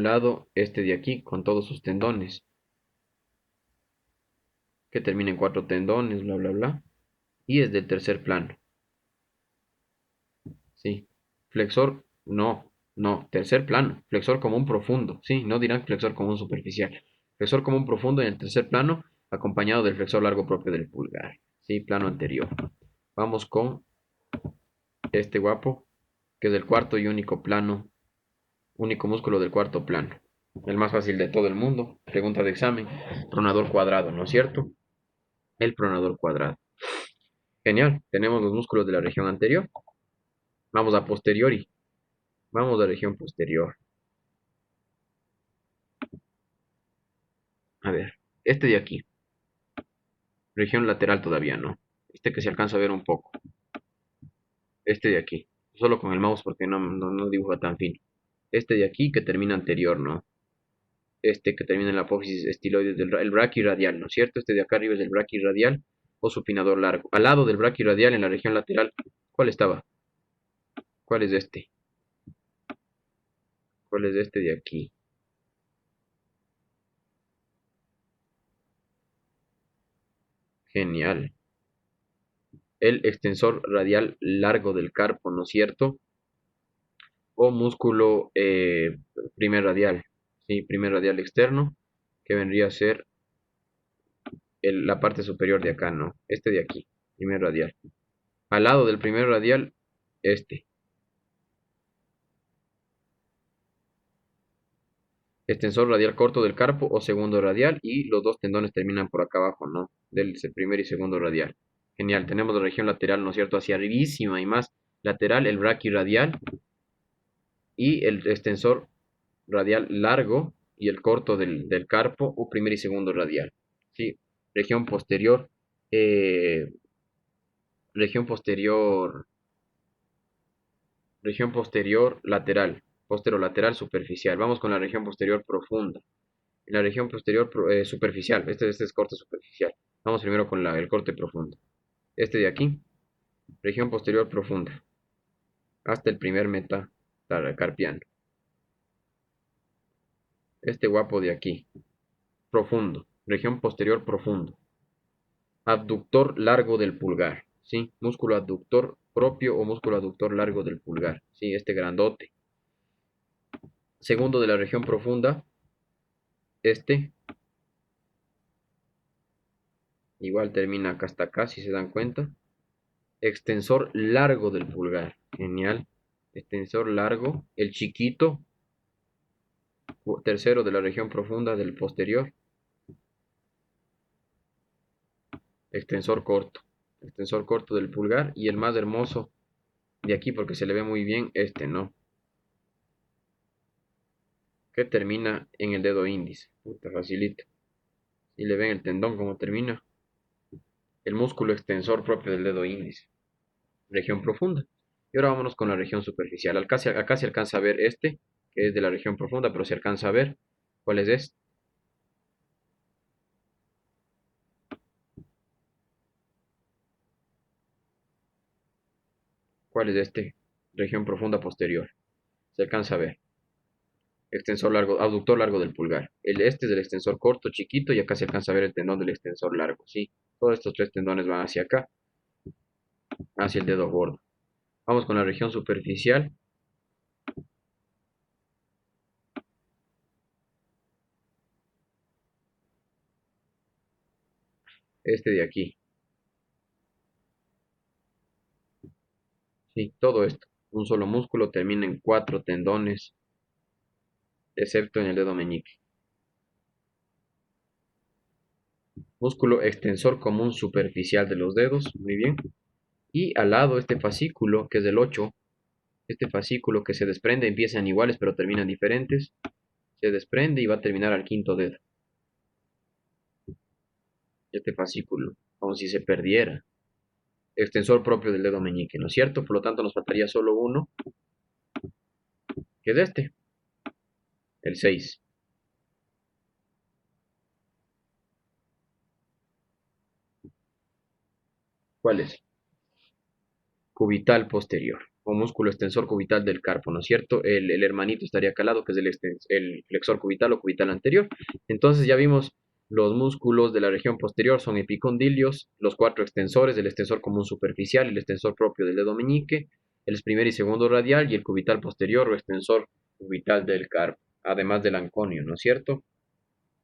lado, este de aquí, con todos sus tendones, que termina en cuatro tendones, bla, bla, bla. Y es del tercer plano, ¿sí? Flexor, no, tercer plano, flexor común profundo, ¿sí? No dirán flexor común superficial. Flexor común profundo en el tercer plano, acompañado del flexor largo propio del pulgar, ¿sí? Plano anterior. Vamos con este guapo, que es el cuarto y único músculo del cuarto plano. El más fácil de todo el mundo. Pregunta de examen. Pronador cuadrado, ¿no es cierto? El pronador cuadrado. Genial. Tenemos los músculos de la región anterior. Vamos a posteriori. Vamos a región posterior. A ver. Este de aquí. Región lateral todavía no. Este que se alcanza a ver un poco. Este de aquí. Solo con el mouse porque no dibuja tan fino. Este de aquí que termina anterior, ¿no? Este que termina en la apófisis estiloides del el braquiradial, ¿no es cierto? Este de acá arriba es el braquiradial o supinador largo. Al lado del braquiradial, en la región lateral, ¿cuál estaba? ¿Cuál es este? ¿Cuál es este de aquí? Genial. El extensor radial largo del carpo, ¿no es cierto? O músculo primer radial, ¿sí? Primer radial externo, que vendría a ser la parte superior de acá, ¿no? Este de aquí, primer radial. Al lado del primer radial, este. Extensor radial corto del carpo o segundo radial y los dos tendones terminan por acá abajo, ¿no? Del primer y segundo radial. Genial, tenemos la región lateral, ¿no es cierto? Hacia arribísima y más lateral, el braquiradial y el extensor radial largo y el corto del carpo o primer y segundo radial. ¿Sí? Región posterior, eh, región posterior, región posterior lateral, posterolateral superficial. Vamos con la región posterior profunda. En la región posterior superficial, este es corte superficial. Vamos primero con el corte profundo. Este de aquí, región posterior profunda, hasta el primer metacarpiano. Este guapo de aquí, profundo, región posterior profundo. Abductor largo del pulgar, ¿sí? Músculo abductor propio o músculo abductor largo del pulgar, ¿sí? Este grandote. Segundo de la región profunda, este, igual termina acá hasta acá, si se dan cuenta. Extensor largo del pulgar, genial. Extensor largo, el chiquito, tercero de la región profunda del posterior. Extensor corto del pulgar y el más hermoso de aquí porque se le ve muy bien este, ¿no? Que termina en el dedo índice. Puta, facilito. Y le ven el tendón como termina. El músculo extensor propio del dedo índice. Región profunda. Y ahora vámonos con la región superficial. Acá se alcanza a ver este, que es de la región profunda, pero se alcanza a ver cuál es este. ¿Cuál es este? Región profunda posterior. Se alcanza a ver. Extensor largo, abductor largo del pulgar. Este es el extensor corto, chiquito, y acá se alcanza a ver el tendón del extensor largo, ¿sí? Todos estos tres tendones van hacia acá, hacia el dedo gordo. Vamos con la región superficial. Este de aquí. Sí, todo esto. Un solo músculo termina en cuatro tendones, excepto en el dedo meñique. Músculo extensor común superficial de los dedos, muy bien. Y al lado este fascículo, que es del 8, este fascículo que se desprende, empiezan iguales pero terminan diferentes, se desprende y va a terminar al quinto dedo. Este fascículo, como si se perdiera. Extensor propio del dedo meñique, ¿no es cierto? Por lo tanto nos faltaría solo uno, que es este, el 6. ¿Cuál es? Cubital posterior, o músculo extensor cubital del carpo, ¿no es cierto? El hermanito estaría calado, que es el flexor cubital o cubital anterior. Entonces ya vimos los músculos de la región posterior son epicondilios, los cuatro extensores, el extensor común superficial, el extensor propio del dedo meñique, el primer y segundo radial y el cubital posterior o extensor cubital del carpo, además del anconio, ¿no es cierto?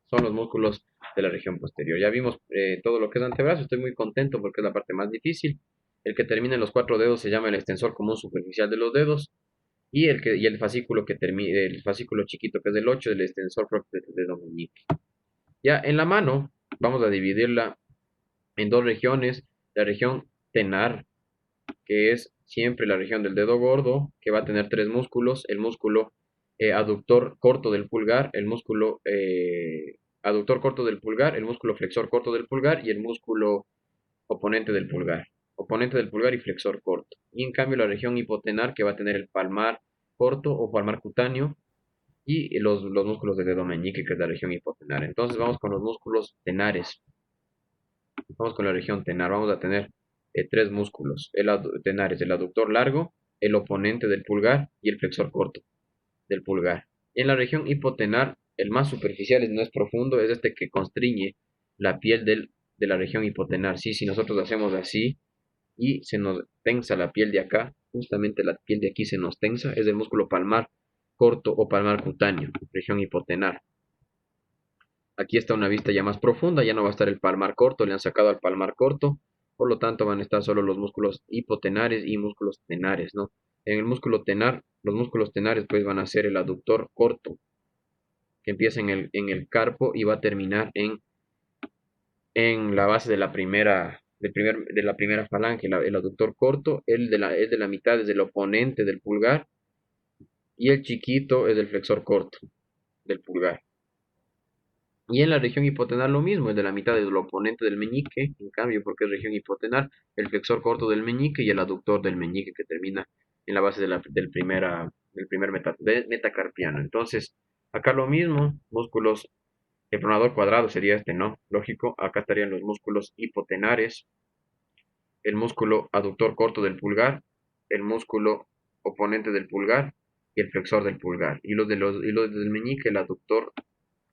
Son los músculos de la región posterior. Ya vimos todo lo que es antebrazo, estoy muy contento porque es la parte más difícil. El que termina en los cuatro dedos se llama el extensor común superficial de los dedos y el fascículo que termina, el fascículo chiquito que es el 8 del extensor propio del dedo meñique. Ya en la mano vamos a dividirla en dos regiones, la región tenar, que es siempre la región del dedo gordo, que va a tener tres músculos, el músculo aductor corto del pulgar, el músculo aductor corto del pulgar, el músculo flexor corto del pulgar y el músculo oponente del pulgar. oponente del pulgar y flexor corto. Y en cambio la región hipotenar que va a tener el palmar corto o palmar cutáneo y los músculos del dedo meñique que es la región hipotenar. Entonces vamos con los músculos tenares. Vamos con la región tenar. Vamos a tener tres músculos. Tenar es el aductor largo, el oponente del pulgar y el flexor corto del pulgar. Y en la región hipotenar, el más superficial no es profundo, es este que constriñe la piel de la región hipotenar. Sí, si nosotros hacemos así y se nos tensa la piel de acá, justamente la piel de aquí se nos tensa, es el músculo palmar corto o palmar cutáneo, región hipotenar. Aquí está una vista ya más profunda, ya no va a estar el palmar corto, le han sacado al palmar corto, por lo tanto van a estar solo los músculos hipotenares y músculos tenares, ¿no? En el músculo tenar, los músculos tenares pues van a ser el aductor corto, que empieza en el carpo y va a terminar en la base de la primera, de la primera falange, el aductor corto, es de la mitad, es el oponente del pulgar, y el chiquito es el flexor corto del pulgar. Y en la región hipotenar lo mismo, es de la mitad del oponente del meñique, en cambio, porque es región hipotenar, el flexor corto del meñique y el aductor del meñique que termina en la base del primer metacarpiano. Entonces, acá lo mismo, músculos, el pronador cuadrado sería este, ¿no? Lógico, acá estarían los músculos hipotenares, el músculo aductor corto del pulgar, el músculo oponente del pulgar y el flexor del pulgar. Y los del meñique, el aductor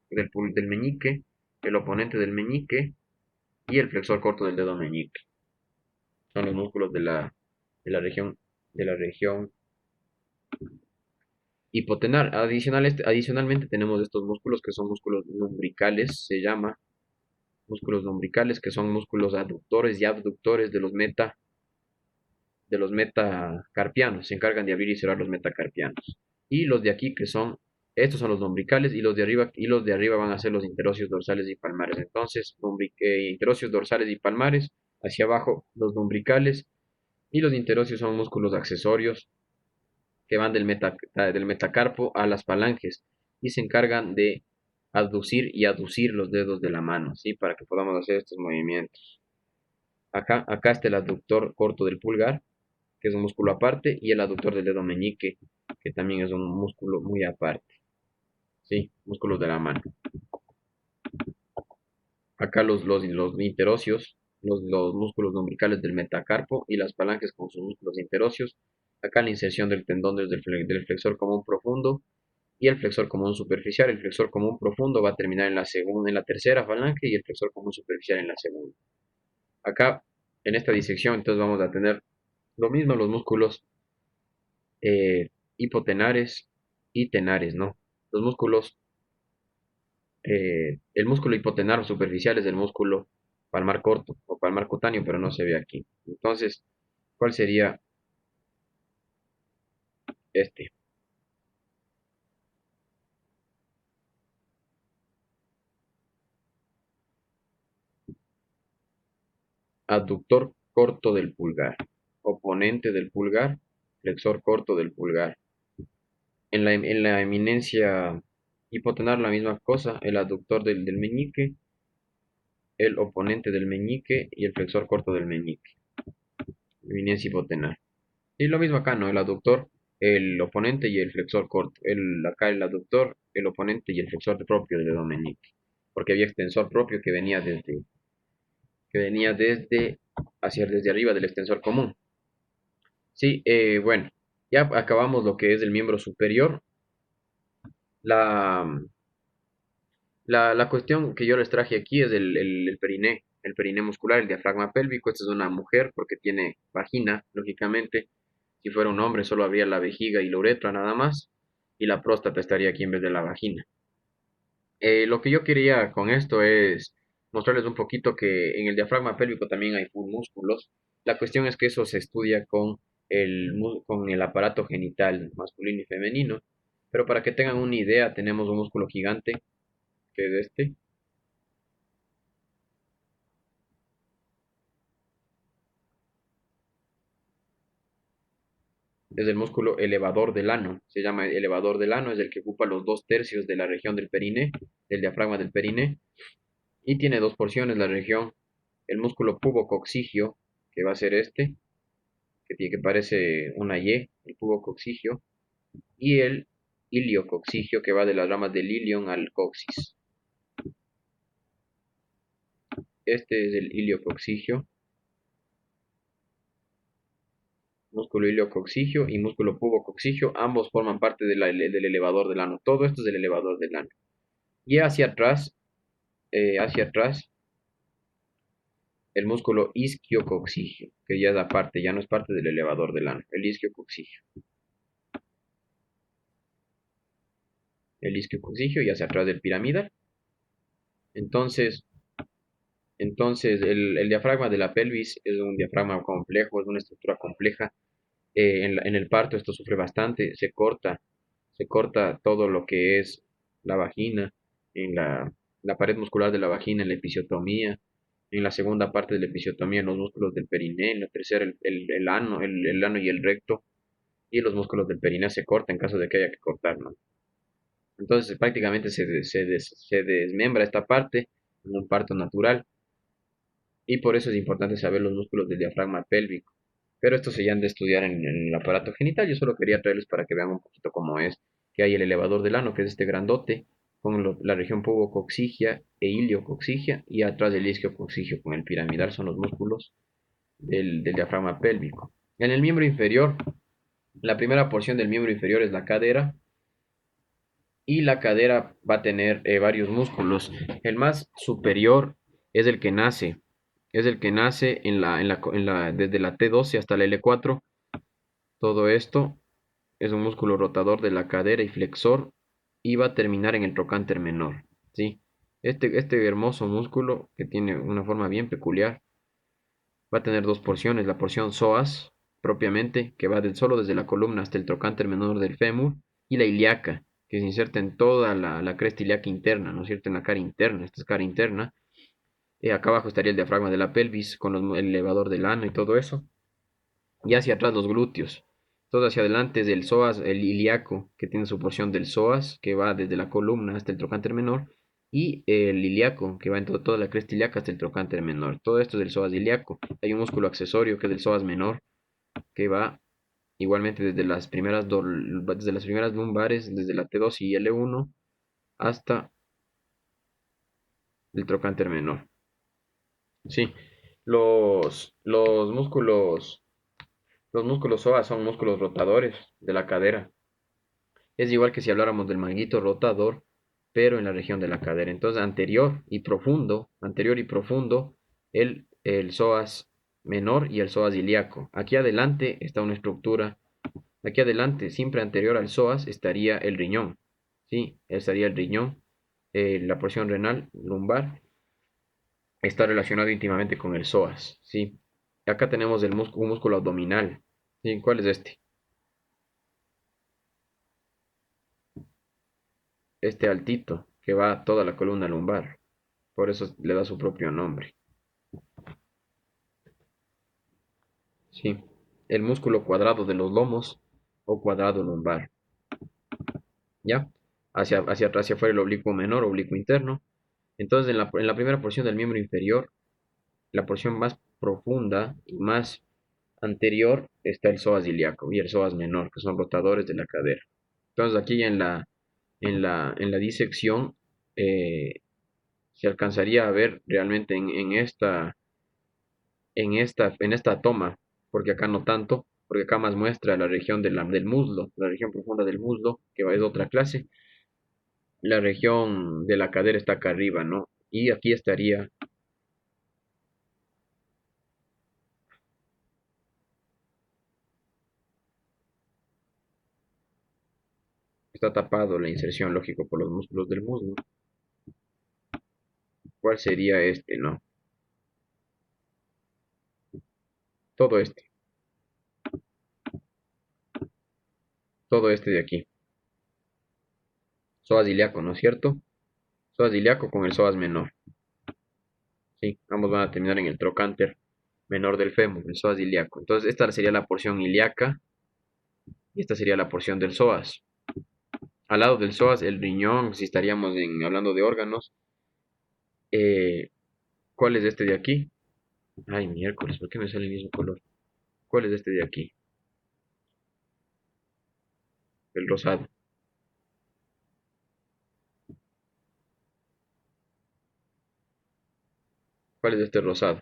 del meñique, el oponente del meñique y el flexor corto del dedo meñique. Son los músculos de la región hipotenar. Adicionalmente tenemos estos músculos que son músculos lumbricales, se llama músculos lumbricales, que son músculos aductores y abductores de los metacarpianos, se encargan de abrir y cerrar los metacarpianos. Y los de aquí estos son los lumbricales y los de arriba van a ser los interocios dorsales y palmares. Entonces, interocios dorsales y palmares, hacia abajo los lumbricales y los interocios son músculos accesorios que van del metacarpo a las falanges y se encargan de abducir y aducir los dedos de la mano, ¿sí? Para que podamos hacer estos movimientos. Acá está el aductor corto del pulgar, que es un músculo aparte, y el aductor del dedo meñique, que también es un músculo muy aparte. Sí, músculos de la mano. Acá los interocios, los músculos lumbricales del metacarpo y las falanges con sus músculos interocios. Acá la inserción del tendón desde del flexor común profundo y el flexor común superficial. El flexor común profundo va a terminar en la tercera falange y el flexor común superficial en la segunda. Acá, en esta disección, entonces vamos a tener lo mismo los músculos hipotenares y tenares, ¿no? Los músculos, el músculo hipotenar superficial es el músculo palmar corto o palmar cutáneo, pero no se ve aquí. Entonces, ¿cuál sería este? Aductor corto del pulgar, oponente del pulgar, flexor corto del pulgar. En la eminencia hipotenar la misma cosa, el aductor del meñique, el oponente del meñique y el flexor corto del meñique. Eminencia hipotenar. Y lo mismo acá, ¿no? El aductor, el oponente y el flexor corto. Acá el aductor, el oponente y el flexor propio del dedo meñique. Porque había extensor propio que venía desde arriba del extensor común. Sí, bueno, ya acabamos lo que es el miembro superior. La, la cuestión que yo les traje aquí es el periné muscular, el diafragma pélvico. Esta es una mujer porque tiene vagina, lógicamente. Si fuera un hombre solo habría la vejiga y la uretra nada más, y la próstata estaría aquí en vez de la vagina. Lo que yo quería con esto es mostrarles un poquito que en el diafragma pélvico también hay full músculos. La cuestión es que eso se estudia con el aparato genital masculino y femenino, pero para que tengan una idea, tenemos un músculo gigante, que es este. Es el músculo elevador del ano, se llama elevador del ano, es el que ocupa los 2/3 de la región del periné, del diafragma del periné, y tiene dos porciones la región, el músculo pubococcigio, que va a ser este, que parece una Y, el pubococcigio, y el iliococcigio, que va de las ramas del ilion al coxis. Este es el iliococcigio, músculo iliococcigio y músculo pubococcigio, ambos forman parte del elevador del ano. Todo esto es el elevador del ano. Y hacia atrás, el músculo isquiococcigio, que ya es aparte, ya no es parte del elevador del ano, el isquiococcigio. El isquiococcigio y hacia atrás del piramidal. Entonces, el diafragma de la pelvis es un diafragma complejo, es una estructura compleja. En el parto esto sufre bastante, se corta todo lo que es la vagina, en la pared muscular de la vagina, en la episiotomía, en la segunda parte de la episiotomía, en los músculos del periné, en la tercera el ano y el recto, y los músculos del periné se cortan en caso de que haya que cortar, ¿no? Entonces prácticamente se desmembra esta parte en un parto natural, y por eso es importante saber los músculos del diafragma pélvico. Pero esto se han de estudiar en el aparato genital. Yo solo quería traerles para que vean un poquito cómo es. Que hay el elevador del ano, que es este grandote, con la región pubococcígea e iliococcígea, y atrás del isquiococcígeo con el piramidal son los músculos del diafragma pélvico. En el miembro inferior, la primera porción del miembro inferior es la cadera, y la cadera va a tener varios músculos. El más superior es el que nace, desde la T12 hasta la L4. Todo esto es un músculo rotador de la cadera y flexor, y va a terminar en el trocánter menor, ¿sí? Este hermoso músculo, que tiene una forma bien peculiar, va a tener dos porciones: la porción psoas, propiamente, que va solo desde la columna hasta el trocánter menor del fémur, y la ilíaca, que se inserta en toda la cresta ilíaca interna, ¿no es cierto?, en la cara interna. Esta es cara interna. Acá abajo estaría el diafragma de la pelvis, con el elevador del ano y todo eso. Y hacia atrás los glúteos. Todo hacia adelante es el psoas, el ilíaco, que tiene su porción del psoas, que va desde la columna hasta el trocánter menor, y el ilíaco, que va en toda la cresta ilíaca hasta el trocánter menor. Todo esto es del psoas ilíaco. Hay un músculo accesorio que es el psoas menor, que va igualmente desde las primeras lumbares, desde la T2 y L1 hasta el trocánter menor. Sí, los músculos psoas son músculos rotadores de la cadera. Es igual que si habláramos del manguito rotador, pero en la región de la cadera. Entonces, anterior y profundo, el psoas menor y el psoas ilíaco. Aquí adelante está una estructura. Aquí adelante, siempre anterior al psoas, estaría el riñón. ¿Sí? Estaría el riñón. La porción renal, lumbar, está relacionado íntimamente con el psoas. ¿Sí? Acá tenemos un músculo abdominal. ¿Sí? ¿Cuál es este? Este altito, que va a toda la columna lumbar. Por eso le da su propio nombre. Sí. El músculo cuadrado de los lomos, o cuadrado lumbar. ¿Ya? Hacia afuera el oblicuo menor, oblicuo interno. Entonces, en la primera porción del miembro inferior, la porción más profunda y más anterior, está el psoas ilíaco y el psoas menor, que son rotadores de la cadera. Entonces, aquí en la disección, eh, se alcanzaría a ver realmente en esta toma, porque acá no tanto, porque acá más muestra la región del muslo, la región profunda del muslo, que es otra clase. La región de la cadera está acá arriba, ¿no? Y aquí está tapado la inserción, lógico, por los músculos del muslo. ¿Cuál sería este, no? Todo este, todo este de aquí. Psoas ilíaco, ¿no es cierto? Psoas ilíaco con el psoas menor. Sí, ambos van a terminar en el trocánter menor del fémur, el psoas ilíaco. Entonces, esta sería la porción ilíaca y esta sería la porción del psoas. Al lado del psoas, el riñón, si estaríamos hablando de órganos. ¿Cuál es este de aquí? Ay, miércoles, ¿por qué me sale el mismo color? ¿Cuál es este de aquí? El rosado. ¿Cuál es este rosado?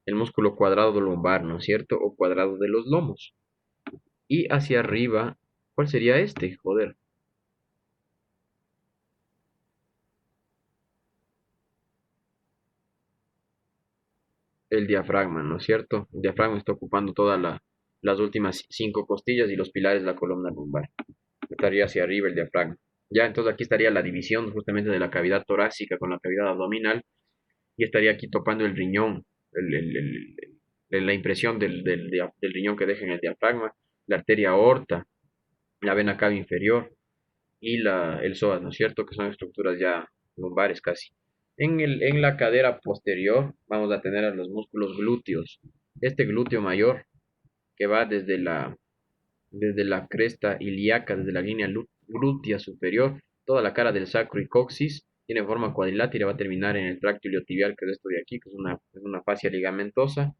El músculo cuadrado lumbar, ¿no es cierto? O cuadrado de los lomos. Y hacia arriba, ¿cuál sería este? Joder, el diafragma, ¿no es cierto? El diafragma está ocupando todas las últimas cinco costillas y los pilares de la columna lumbar. Estaría hacia arriba el diafragma. Ya, entonces aquí estaría la división justamente de la cavidad torácica con la cavidad abdominal y estaría aquí topando el riñón, la impresión del riñón que deja en el diafragma, la arteria aorta, la vena cava inferior y el psoas, ¿no es cierto? Que son estructuras ya lumbares casi. En la cadera posterior vamos a tener a los músculos glúteos. Este glúteo mayor que va desde la cresta ilíaca, desde la línea glútea superior, toda la cara del sacro y coxis, tiene forma cuadrilátera y va a terminar en el tracto iliotibial, que es esto de aquí, que es una fascia ligamentosa,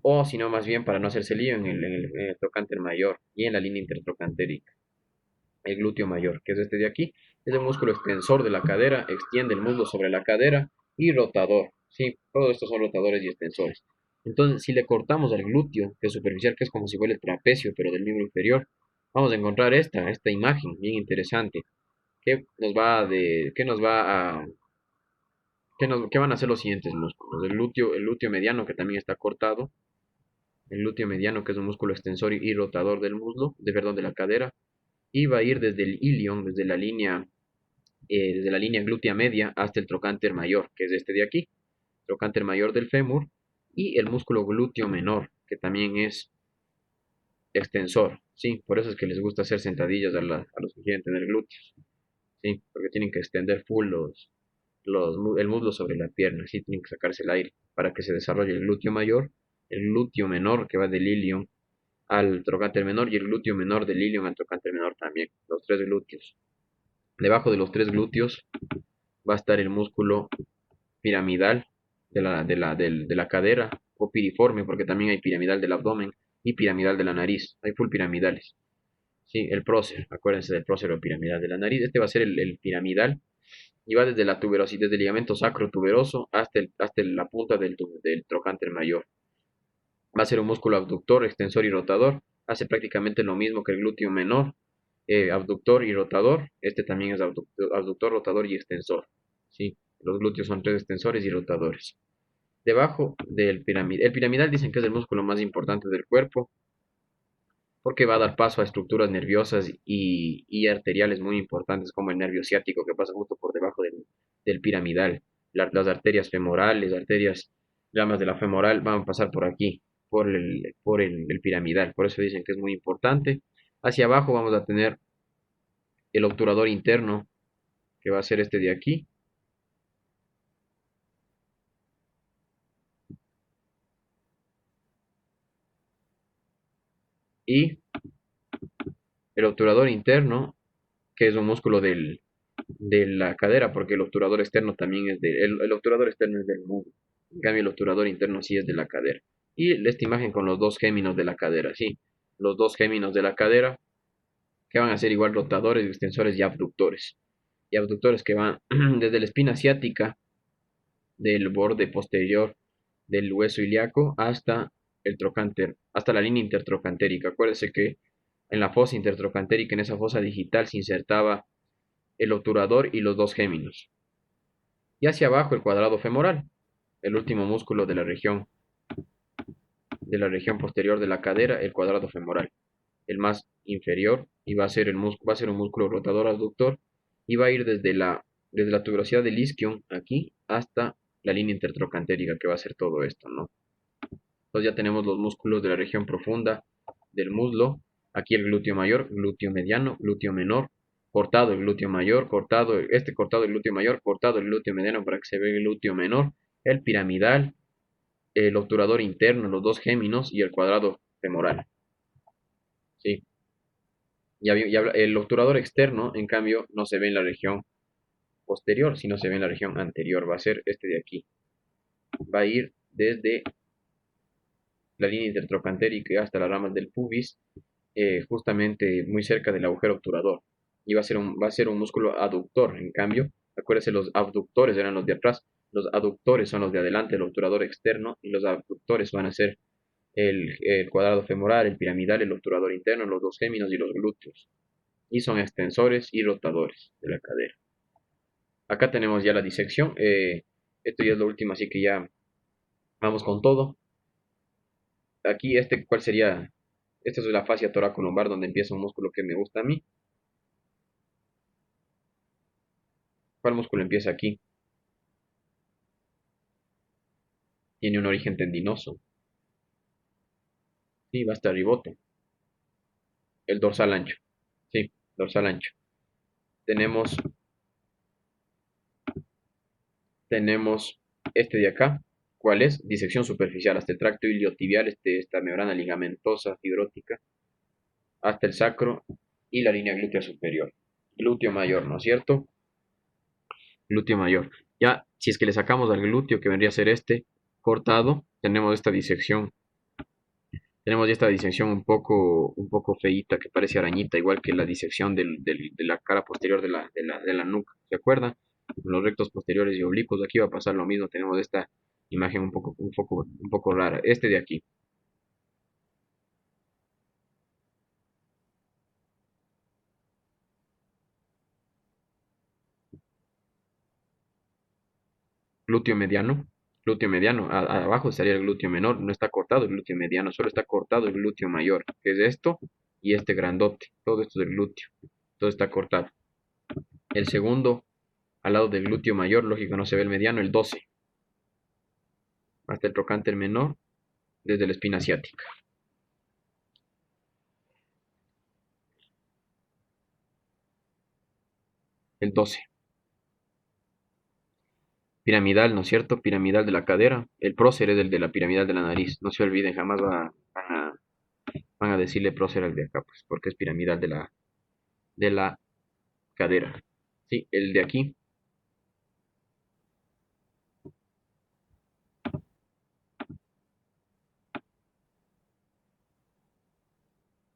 o si no, más bien para no hacerse lío en el trocánter mayor y en la línea intertrocantérica. El glúteo mayor, que es este de aquí, es el músculo extensor de la cadera, extiende el muslo sobre la cadera y rotador. Sí, todos estos son rotadores y extensores. Entonces, si le cortamos al glúteo, que es superficial, que es como si fuera el trapecio, pero del miembro inferior, vamos a encontrar esta imagen bien interesante, que van a ser los siguientes músculos. El glúteo mediano, que también está cortado, el glúteo mediano, que es un músculo extensor y rotador del muslo, perdón, de la cadera, y va a ir desde el ilion, desde la línea glútea media hasta el trocánter mayor, que es este de aquí, trocánter mayor del fémur, y el músculo glúteo menor, que también es extensor, ¿sí? Por eso es que les gusta hacer sentadillas a los que quieren tener glúteos, ¿sí? Porque tienen que extender full el muslo sobre la pierna, ¿sí? Tienen que sacarse el aire para que se desarrolle el glúteo mayor, el glúteo menor que va del ilion al trocánter menor y el glúteo menor del ilion al trocánter menor también, los tres glúteos. Debajo de los tres glúteos va a estar el músculo piramidal de la cadera o piriforme, porque también hay piramidal del abdomen y piramidal de la nariz. Hay full piramidales. Sí, el prócer, acuérdense del prócer o piramidal de la nariz. Este va a ser el piramidal y va desde la tuberosidad, desde el ligamento sacro tuberoso hasta la punta del trocánter mayor. Va a ser un músculo abductor, extensor y rotador. Hace prácticamente lo mismo que el glúteo menor, abductor y rotador. Este también es abductor, rotador y extensor. ¿Sí? Los glúteos son tres extensores y rotadores. Debajo del piramidal, el piramidal dicen que es el músculo más importante del cuerpo porque va a dar paso a estructuras nerviosas y arteriales muy importantes como el nervio ciático que pasa justo por debajo del piramidal. Las arterias femorales, ramas de la femoral van a pasar por aquí, por el piramidal. Por eso dicen que es muy importante. Hacia abajo vamos a tener el obturador interno, que va a ser este de aquí, y el obturador interno, que es un músculo de la cadera, porque el obturador externo también el obturador externo es del muslo. En cambio, el obturador interno sí es de la cadera. Y esta imagen con los dos géminos de la cadera, sí. Los dos géminos de la cadera, que van a ser igual rotadores, extensores y abductores. Y abductores que van desde la espina ciática del borde posterior del hueso ilíaco hasta el trocánter, hasta la línea intertrocantérica. Acuérdense que en la fosa intertrocantérica, en esa fosa digital, se insertaba el obturador y los dos géminos. Y hacia abajo el cuadrado femoral, el último músculo de la región posterior de la cadera, el cuadrado femoral, el más inferior, y va a ser un músculo rotador abductor, y va a ir desde la tuberosidad del isquion aquí hasta la línea intertrocantérica, que va a ser todo esto, ¿no? Entonces ya tenemos los músculos de la región profunda del muslo. Aquí el glúteo mayor, glúteo mediano, glúteo menor, cortado el glúteo mayor, cortado el glúteo mayor, cortado el glúteo mediano para que se vea el glúteo menor, el piramidal, el obturador interno, los dos géminos y el cuadrado femoral. ¿Sí? El obturador externo, en cambio, no se ve en la región posterior, si no se ve en la región anterior. Va a ser este de aquí. Va a ir desde la línea intertrocantérica hasta las ramas del pubis, justamente muy cerca del agujero obturador. Y va a ser un músculo aductor. En cambio, acuérdense, los abductores eran los de atrás, los aductores son los de adelante, el obturador externo, y los abductores van a ser el cuadrado femoral, el piramidal, el obturador interno, los dos géminos y los glúteos. Y son extensores y rotadores de la cadera. Acá tenemos ya la disección. Esto ya es lo último, así que ya vamos con todo. Aquí, ¿cuál sería? Esta es la fascia toracolumbar, donde empieza un músculo que me gusta a mí. ¿Cuál músculo empieza aquí? Tiene un origen tendinoso. Sí, va hasta ribote. El dorsal ancho. Sí, dorsal ancho. Tenemos, tenemos este de acá. ¿Cuál es? Disección superficial hasta el tracto iliotibial, esta membrana ligamentosa fibrótica, hasta el sacro y la línea glútea superior. Glúteo mayor, ¿no es cierto? Glúteo mayor. Ya, si es que le sacamos al glúteo, que vendría a ser este, cortado, tenemos ya esta disección un poco feíta, que parece arañita, igual que la disección de la cara posterior de la nuca. ¿Se acuerdan? Los rectos posteriores y oblicuos, aquí va a pasar lo mismo. Tenemos esta imagen un poco rara. Este de aquí. Glúteo mediano. Glúteo mediano. Abajo estaría el glúteo menor. No está cortado el glúteo mediano, solo está cortado el glúteo mayor, que es esto y este grandote. Todo esto del glúteo. Todo está cortado. El segundo, al lado del glúteo mayor, lógico, no se ve el mediano, el 12, hasta el trocánter menor, desde la espina asiática. El 12. Piramidal, ¿no es cierto? Piramidal de la cadera. El prócer es el de la piramidal de la nariz. No se olviden, jamás van a decirle prócer al de acá, pues, porque es piramidal de la cadera. Sí, el de aquí,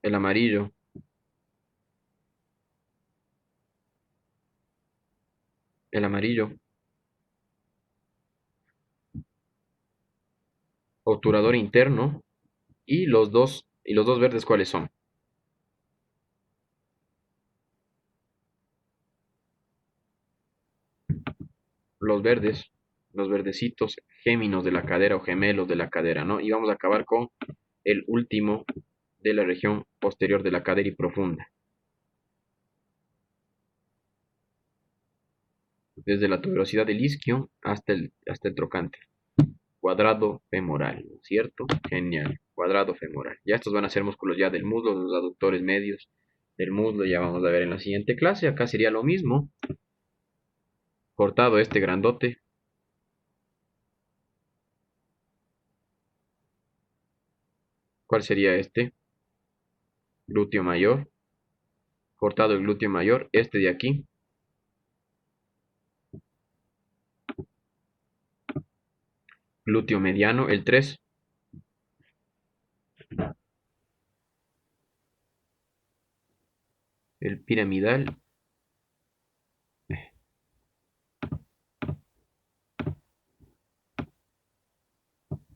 el amarillo, el amarillo. Obturador interno. Y los dos verdes, ¿cuáles son? Los verdes, los verdecitos, géminos de la cadera o gemelos de la cadera, ¿no? Y vamos a acabar con el último de la región posterior de la cadera y profunda, desde la tuberosidad del isquio hasta el trocánter. Cuadrado femoral, ¿no es cierto? Genial, cuadrado femoral. Ya estos van a ser músculos ya del muslo, los aductores medios del muslo, ya vamos a ver en la siguiente clase. Acá sería lo mismo, cortado este grandote. ¿Cuál sería este? Glúteo mayor, cortado el glúteo mayor, este de aquí. Glúteo mediano, el 3. El piramidal,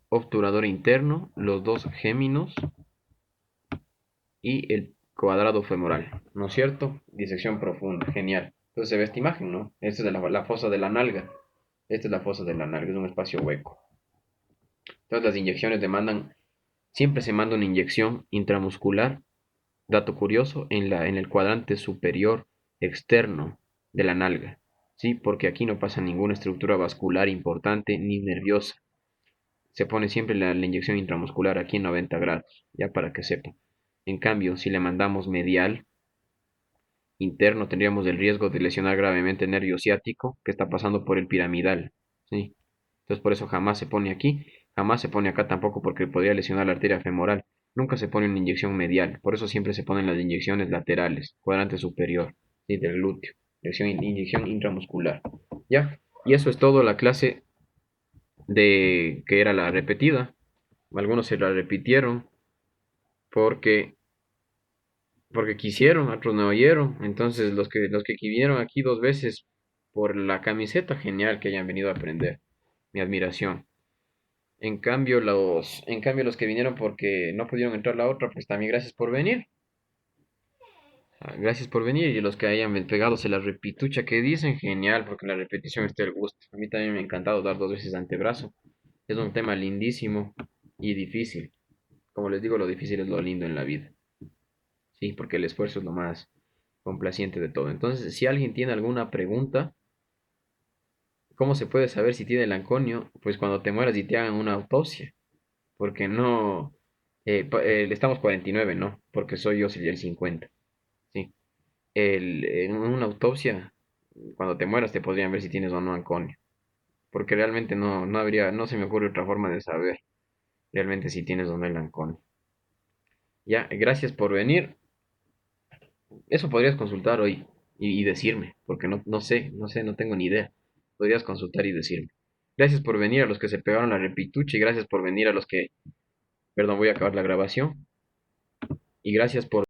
obturador interno, los dos géminos y el cuadrado femoral, ¿no es cierto? Disección profunda, genial. Entonces se ve esta imagen, ¿no? Esta es la fosa de la nalga. Esta es la fosa de la nalga, es un espacio hueco. Entonces las inyecciones siempre se manda una inyección intramuscular, dato curioso, en el cuadrante superior externo de la nalga, ¿sí? Porque aquí no pasa ninguna estructura vascular importante ni nerviosa. Se pone siempre la inyección intramuscular aquí en 90 grados, ya para que sepan. En cambio, si le mandamos medial, interno, tendríamos el riesgo de lesionar gravemente el nervio ciático que está pasando por el piramidal, ¿sí? Entonces por eso jamás se pone aquí, jamás se pone acá tampoco porque podría lesionar la arteria femoral. Nunca se pone una inyección medial, por eso siempre se ponen las inyecciones laterales, cuadrante superior, ¿sí? Del glúteo. inyección intramuscular. ¿Ya? Y eso es todo la clase de que era la repetida. Algunos se la repitieron porque, porque quisieron, otros no oyeron. Entonces los que vinieron aquí 2 veces por la camiseta, genial que hayan venido a aprender. Mi admiración. En cambio, los que vinieron porque no pudieron entrar la otra, pues también gracias por venir. Gracias por venir. Y los que hayan pegado la repitucha que dicen, genial, porque en la repetición está el gusto. A mí también me ha encantado dar 2 veces antebrazo. Es un tema lindísimo y difícil. Como les digo, lo difícil es lo lindo en la vida. Sí, porque el esfuerzo es lo más complaciente de todo. Entonces, si alguien tiene alguna pregunta, ¿cómo se puede saber si tiene lanconio? Pues cuando te mueras y te hagan una autopsia. Porque no, estamos 49, ¿no? Porque soy yo, sería el 50. Sí. En una autopsia, cuando te mueras, te podrían ver si tienes o no lanconio. Porque realmente no se me ocurre otra forma de saber realmente si tienes o no el lanconio. Ya, gracias por venir. Eso podrías consultar hoy y decirme, porque no sé, no tengo ni idea. Podrías consultar y decirme. Gracias por venir a los que se pegaron la repitucha y gracias por venir a los que, perdón, voy a acabar la grabación. Y gracias por